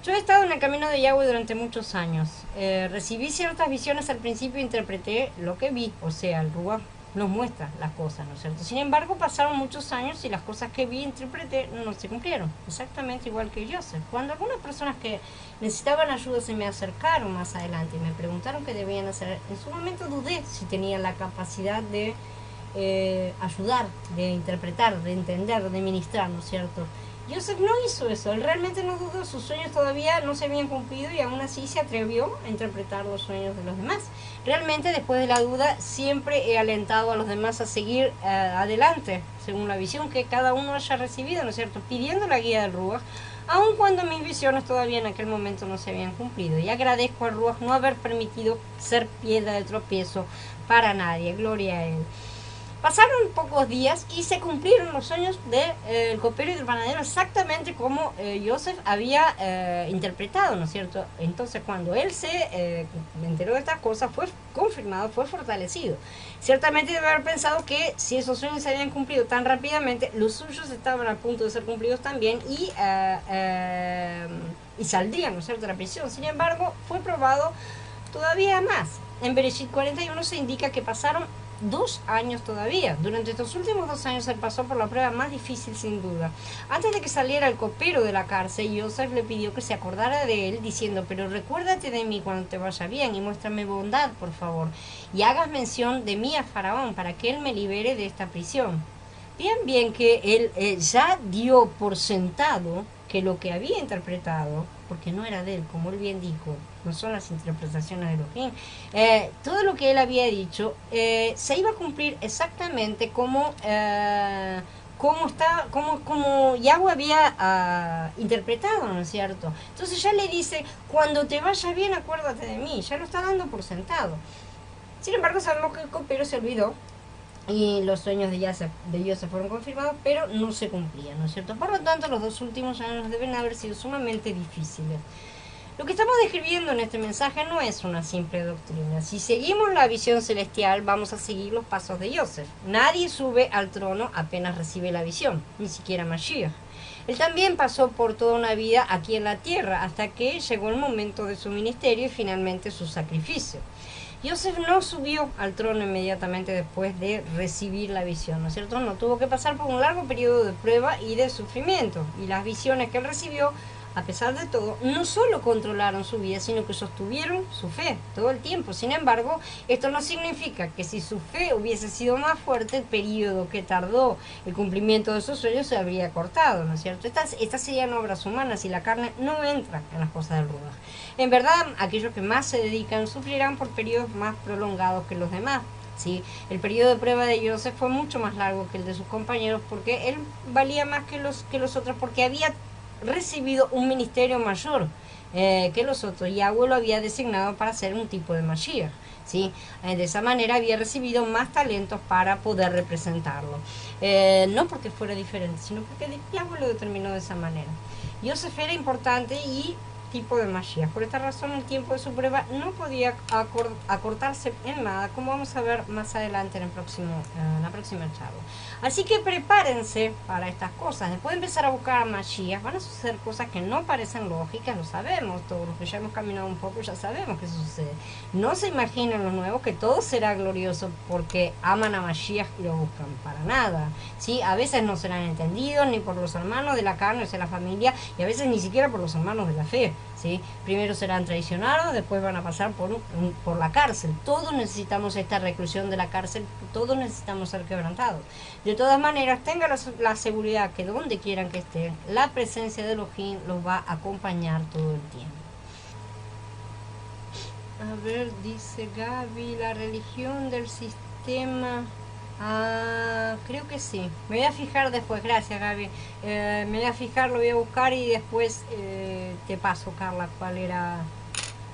Yo he estado en el camino de Yahweh durante muchos años. Recibí ciertas visiones al principio e interpreté lo que vi, o sea, el Ruach nos muestra las cosas, ¿no es cierto? Sin embargo, pasaron muchos años y las cosas que vi e interpreté no se cumplieron, exactamente igual que Yosef. Cuando algunas personas que necesitaban ayuda se me acercaron más adelante y me preguntaron qué debían hacer, en su momento dudé si tenían la capacidad de ayudar, de interpretar, de entender, de ministrar, ¿no es cierto? Yosef no hizo eso, él realmente no dudó, sus sueños todavía no se habían cumplido y aún así se atrevió a interpretar los sueños de los demás. Realmente después de la duda siempre he alentado a los demás a seguir adelante, según la visión que cada uno haya recibido, ¿no es cierto? Pidiendo la guía del Ruach, aun cuando mis visiones todavía en aquel momento no se habían cumplido. Y agradezco al Ruach no haber permitido ser piedra de tropiezo para nadie, gloria a él. Pasaron pocos días y se cumplieron los sueños del copero y del panadero exactamente como Yosef había interpretado, ¿no es cierto? Entonces cuando él se enteró de estas cosas fue confirmado, fue fortalecido. Ciertamente debe haber pensado que si esos sueños se habían cumplido tan rápidamente, los suyos estaban a punto de ser cumplidos también y saldrían, ¿no es cierto?, de la prisión. Sin embargo, fue probado todavía más. En Bereshit 41 se indica que pasaron 2 años todavía. Durante estos últimos 2 años él pasó por la prueba más difícil sin duda. Antes de que saliera el copero de la cárcel, Yosef le pidió que se acordara de él diciendo: pero recuérdate de mí cuando te vaya bien y muéstrame bondad, por favor, y hagas mención de mí a Faraón para que él me libere de esta prisión. Bien que él ya dio por sentado que lo que había interpretado, porque no era de él, como él bien dijo, no son las interpretaciones de Elohim, todo lo que él había dicho se iba a cumplir exactamente como Yahweh había interpretado, ¿no es cierto? Entonces ya le dice: cuando te vaya bien, acuérdate de mí. Ya lo está dando por sentado. Sin embargo, sabemos que el copero se olvidó y los sueños de Yosef fueron confirmados, pero no se cumplían, ¿no es cierto? Por lo tanto, los 2 últimos años deben haber sido sumamente difíciles. Lo que estamos describiendo en este mensaje no es una simple doctrina. Si seguimos la visión celestial, vamos a seguir los pasos de Yosef. Nadie sube al trono apenas recibe la visión, ni siquiera Mashiach. Él también pasó por toda una vida aquí en la tierra, hasta que llegó el momento de su ministerio y finalmente su sacrificio. Yosef no subió al trono inmediatamente después de recibir la visión, ¿no es cierto? No tuvo que pasar por un largo periodo de prueba y de sufrimiento. Y las visiones que él recibió a pesar de todo, no solo controlaron su vida, sino que sostuvieron su fe todo el tiempo. Sin embargo, esto no significa que si su fe hubiese sido más fuerte, el periodo que tardó el cumplimiento de sus sueños se habría cortado, ¿no es cierto? Estas serían obras humanas y la carne no entra en las cosas del Ruach. En verdad, aquellos que más se dedican sufrirán por periodos más prolongados que los demás. ¿Sí? El periodo de prueba de Joseph fue mucho más largo que el de sus compañeros porque él valía más que los otros, porque había recibido un ministerio mayor que los otros. Yahweh lo había designado para ser un tipo de Mashiach, ¿sí? De esa manera había recibido más talentos para poder representarlo. No porque fuera diferente, sino porque Yahweh lo determinó de esa manera. Joseph era importante y tipo de Mashiach. Por esta razón, el tiempo de su prueba no podía acortarse en nada, como vamos a ver más adelante en la próxima charla. Así que prepárense para estas cosas. Después de empezar a buscar a Mashiach, van a suceder cosas que no parecen lógicas, lo sabemos. Todos los que ya hemos caminado un poco ya sabemos que eso sucede. No se imaginen los nuevos que todo será glorioso porque aman a Mashiach y lo buscan. Para nada, ¿sí? A veces no serán entendidos ni por los hermanos de la carne, o sea, la familia, y a veces ni siquiera por los hermanos de la fe, ¿sí? Primero serán traicionados, después van a pasar por la cárcel. Todos necesitamos esta reclusión de la cárcel, todos necesitamos ser quebrantados. De todas maneras, tengan la seguridad que donde quieran que estén, la presencia de Elohim los va a acompañar todo el tiempo. A ver, dice Gaby, la religión del sistema... creo que sí. Me voy a fijar después, gracias Gaby. Me voy a fijar, lo voy a buscar y después te paso, Carla, cuál era.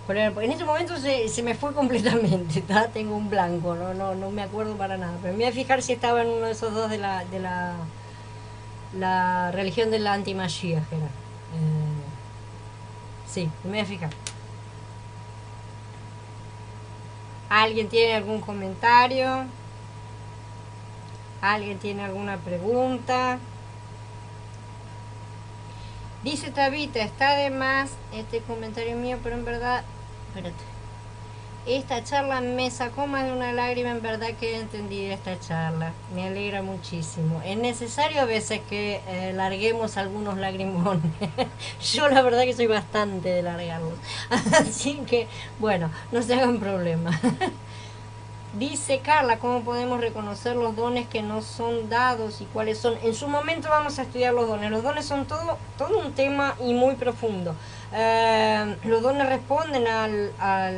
En este momento se me fue completamente, ¿tá? Tengo un blanco, no me acuerdo para nada. Pero me voy a fijar si estaba en uno de esos dos de la religión de la anti-Mashiach. Sí, me voy a fijar. ¿Alguien tiene algún comentario? ¿Alguien tiene alguna pregunta? Dice Tabita, está de más este comentario mío, pero en verdad, espérate, esta charla me sacó más de una lágrima, en verdad que entendí esta charla, me alegra muchísimo. Es necesario a veces que larguemos algunos lagrimones, yo la verdad que soy bastante de largarlos, así que bueno, no se hagan problema. Dice Carla, ¿cómo podemos reconocer los dones que nos son dados y cuáles son? En su momento vamos a estudiar los dones. Los dones son todo un tema y muy profundo. Los dones responden a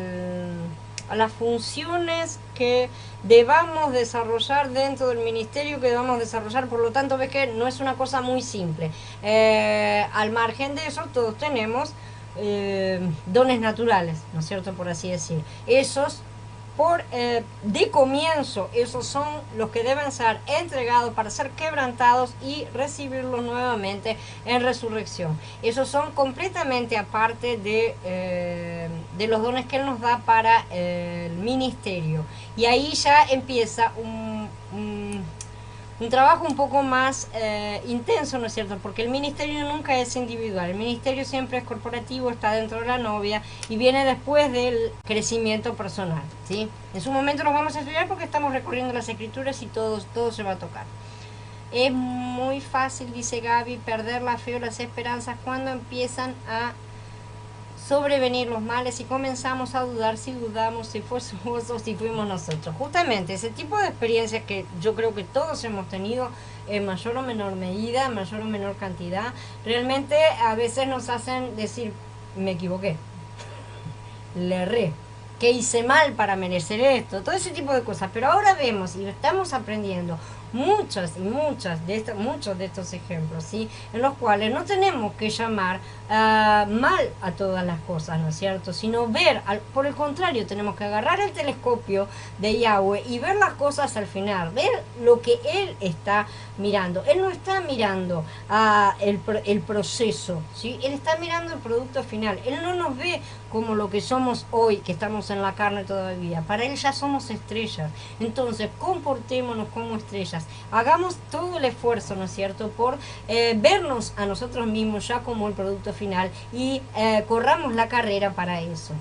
las funciones que debamos desarrollar dentro del ministerio que debamos desarrollar. Por lo tanto, ves que no es una cosa muy simple. Al margen de eso, todos tenemos dones naturales, ¿no es cierto? Por así decir. Esos de comienzo, esos son los que deben ser entregados para ser quebrantados y recibirlos nuevamente en resurrección. Esos son completamente aparte de los dones que Él nos da para el ministerio. Y ahí ya empieza un trabajo un poco más intenso, ¿no es cierto? Porque el ministerio nunca es individual, el ministerio siempre es corporativo, está dentro de la novia y viene después del crecimiento personal, ¿sí? En su momento nos vamos a estudiar porque estamos recorriendo las escrituras y todo se va a tocar. Es muy fácil, dice Gaby, perder la fe o las esperanzas cuando empiezan a sobrevenir los males y comenzamos a dudar si dudamos, si fue su voz o si fuimos nosotros. Justamente ese tipo de experiencias que yo creo que todos hemos tenido en mayor o menor medida, en mayor o menor cantidad, realmente a veces nos hacen decir, me equivoqué, le erré, que hice mal para merecer esto, todo ese tipo de cosas. Pero ahora vemos y estamos aprendiendo muchos de estos ejemplos, ¿sí? En los cuales no tenemos que llamar mal a todas las cosas, ¿no es cierto? Sino ver, por el contrario, tenemos que agarrar el telescopio de Yahweh y ver las cosas al final, ver lo que Él está mirando. Él no está mirando el proceso, ¿sí? Él está mirando el producto final. Él no nos ve como lo que somos hoy, que estamos en la carne todavía. Para Él ya somos estrellas. Entonces, comportémonos como estrellas. Hagamos todo el esfuerzo, ¿no es cierto?, por vernos a nosotros mismos ya como el producto final y corramos la carrera para eso.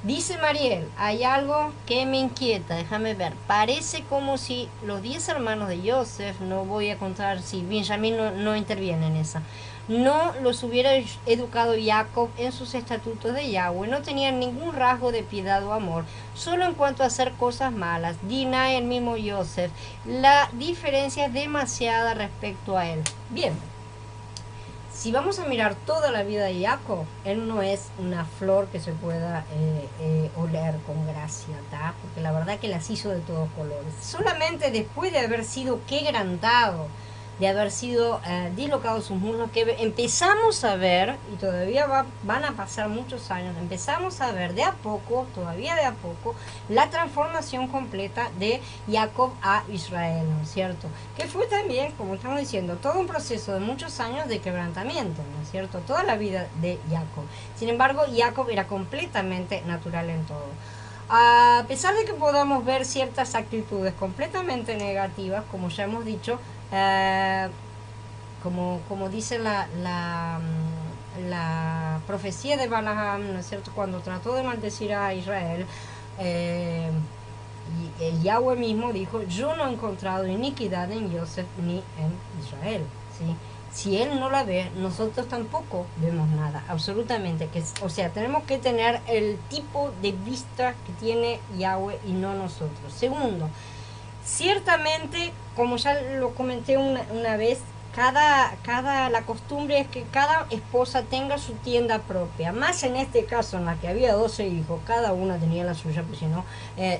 Dice Mariel, hay algo que me inquieta, déjame ver. Parece como si los 10 hermanos de Joseph, no voy a contar si Benjamín no interviene en esa. no los hubiera educado Jacob en sus estatutos de Yahweh, no tenían ningún rasgo de piedad o amor, solo en cuanto a hacer cosas malas. Dina, el mismo Joseph, la diferencia es demasiada respecto a él. Bien, si vamos a mirar toda la vida de Jacob, él no es una flor que se pueda oler con gracia, ¿tá? Porque la verdad que las hizo de todos colores. Solamente después de haber sido quebrantado, de haber sido dislocados sus muslos, que empezamos a ver, y todavía van a pasar muchos años, empezamos a ver de a poco, todavía de a poco, la transformación completa de Jacob a Israel, ¿no es cierto? Que fue también, como estamos diciendo, todo un proceso de muchos años de quebrantamiento, ¿no es cierto? Toda la vida de Jacob. Sin embargo, Jacob era completamente natural en todo. A pesar de que podamos ver ciertas actitudes completamente negativas, como ya hemos dicho, como dice la profecía de Balaam, ¿no es cierto?, cuando trató de maldecir a Israel, y el Yahweh mismo dijo: yo no he encontrado iniquidad en Joseph ni en Israel, ¿sí? Si él no la ve, nosotros tampoco vemos nada, absolutamente. O sea, tenemos que tener el tipo de vista que tiene Yahweh y no nosotros. Segundo, ciertamente, como ya lo comenté una vez, la costumbre es que cada esposa tenga su tienda propia. Más en este caso, en la que había 12 hijos, cada una tenía la suya, pues si no,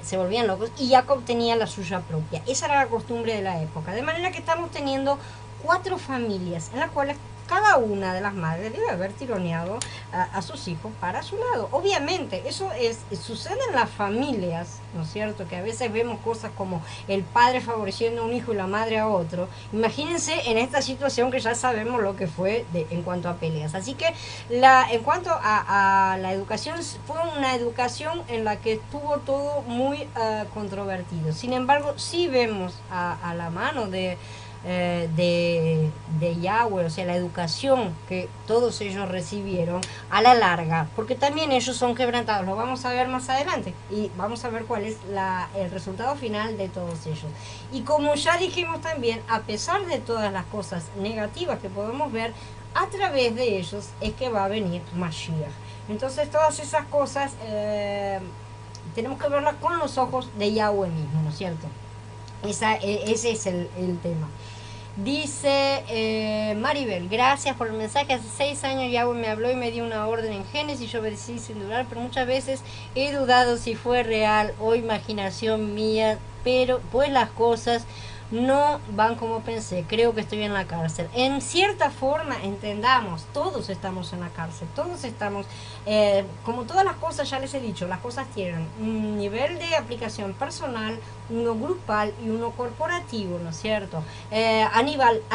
se volvían locos. Y Jacob tenía la suya propia. Esa era la costumbre de la época. De manera que estamos teniendo 4 familias en las cuales cada una de las madres debe haber tironeado a sus hijos para su lado. Obviamente, eso sucede en las familias, ¿no es cierto? Que a veces vemos cosas como el padre favoreciendo a un hijo y la madre a otro. Imagínense en esta situación que ya sabemos lo que fue en cuanto a peleas. Así que en cuanto a la educación, fue una educación en la que estuvo todo muy controvertido. Sin embargo, sí vemos a la mano de Yahweh, o sea, la educación que todos ellos recibieron a la larga, porque también ellos son quebrantados, lo vamos a ver más adelante y vamos a ver cuál es el resultado final de todos ellos. Y como ya dijimos también, a pesar de todas las cosas negativas que podemos ver, a través de ellos es que va a venir Mashiach. Entonces todas esas cosas tenemos que verlas con los ojos de Yahweh mismo, ¿no es cierto? Ese es el tema. Dice Maribel: gracias por el mensaje. Hace 6 años Yahweh me habló y me dio una orden en Génesis. Yo obedecí sin dudar, pero muchas veces he dudado si fue real o imaginación mía, pero pues las cosas no van como pensé. Creo que estoy en la cárcel. En cierta forma, entendamos, todos estamos en la cárcel, todos estamos, como todas las cosas, ya les he dicho, las cosas tienen un nivel de aplicación personal, uno grupal y uno corporativo, ¿no es cierto? A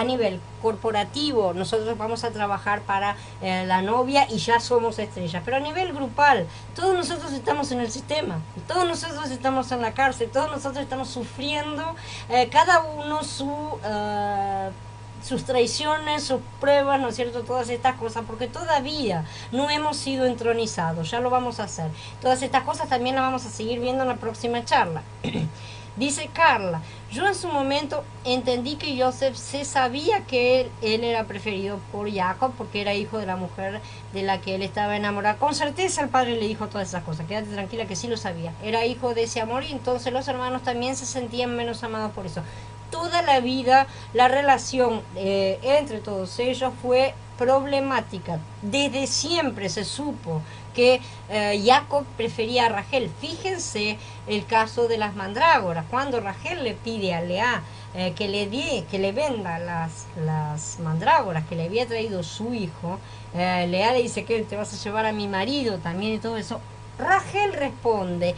nivel corporativo, nosotros vamos a trabajar para la novia y ya somos estrellas, pero a nivel grupal, todos nosotros estamos en el sistema, todos nosotros estamos en la cárcel, todos nosotros estamos sufriendo, cada uno sus traiciones, sus pruebas, ¿no es cierto? Todas estas cosas, porque todavía no hemos sido entronizados, ya lo vamos a hacer. Todas estas cosas también las vamos a seguir viendo en la próxima charla. Dice Carla: yo en su momento entendí que Joseph se sabía que él era preferido por Jacob porque era hijo de la mujer de la que él estaba enamorado. Con certeza el padre le dijo todas esas cosas, quédate tranquila que sí lo sabía. Era hijo de ese amor y entonces los hermanos también se sentían menos amados por eso. Toda la vida la relación entre todos ellos fue problemática. Desde siempre se supo que Jacob prefería a Rachel. Fíjense el caso de las mandrágoras. Cuando Rachel le pide a Lea que le venda las mandrágoras que le había traído su hijo, Lea le dice que te vas a llevar a mi marido también y todo eso. Rachel responde: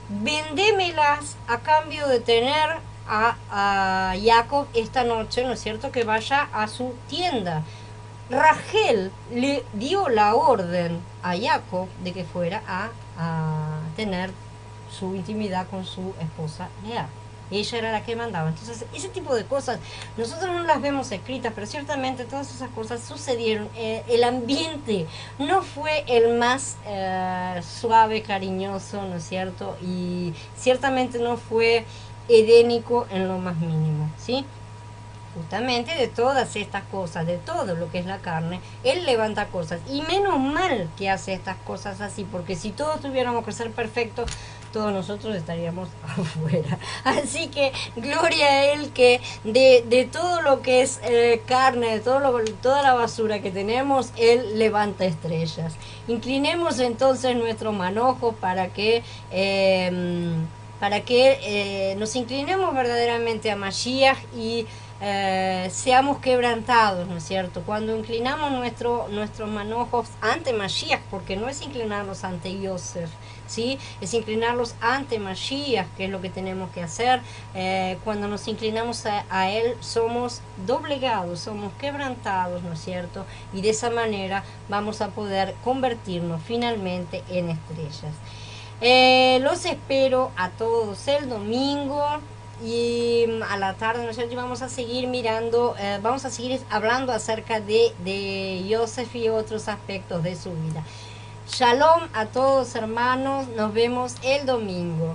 vendémelas a cambio de tener a Jacob esta noche, ¿no es cierto?, que vaya a su tienda. Rachel le dio la orden a Jacob de que fuera a tener su intimidad con su esposa Lea. Ella era la que mandaba. Entonces, ese tipo de cosas nosotros no las vemos escritas, pero ciertamente todas esas cosas sucedieron. El ambiente no fue el más suave, cariñoso, ¿no es cierto? Y ciertamente no fue edénico en lo más mínimo, ¿sí? justamente de todas estas cosas, de todo lo que es la carne, Él levanta cosas. Y menos mal que hace estas cosas así, porque si todos tuviéramos que ser perfectos, todos nosotros estaríamos afuera. Así que gloria a Él que de todo lo que es carne, de toda la basura que tenemos, Él levanta estrellas. Inclinemos entonces nuestro manojo para que nos inclinemos verdaderamente a Mashiach y seamos quebrantados, ¿no es cierto? Cuando inclinamos nuestros manojos ante Mashiach, porque no es inclinarlos ante Yosef, ¿sí? Es inclinarlos ante Mashiach, que es lo que tenemos que hacer. Cuando nos inclinamos a Él, somos doblegados, somos quebrantados, ¿no es cierto? Y de esa manera vamos a poder convertirnos finalmente en estrellas. Los espero a todos el domingo y a la tarde, ¿no es cierto? Y vamos a seguir mirando, vamos a seguir hablando acerca de Yosef y otros aspectos de su vida. Shalom a todos, hermanos, nos vemos el domingo.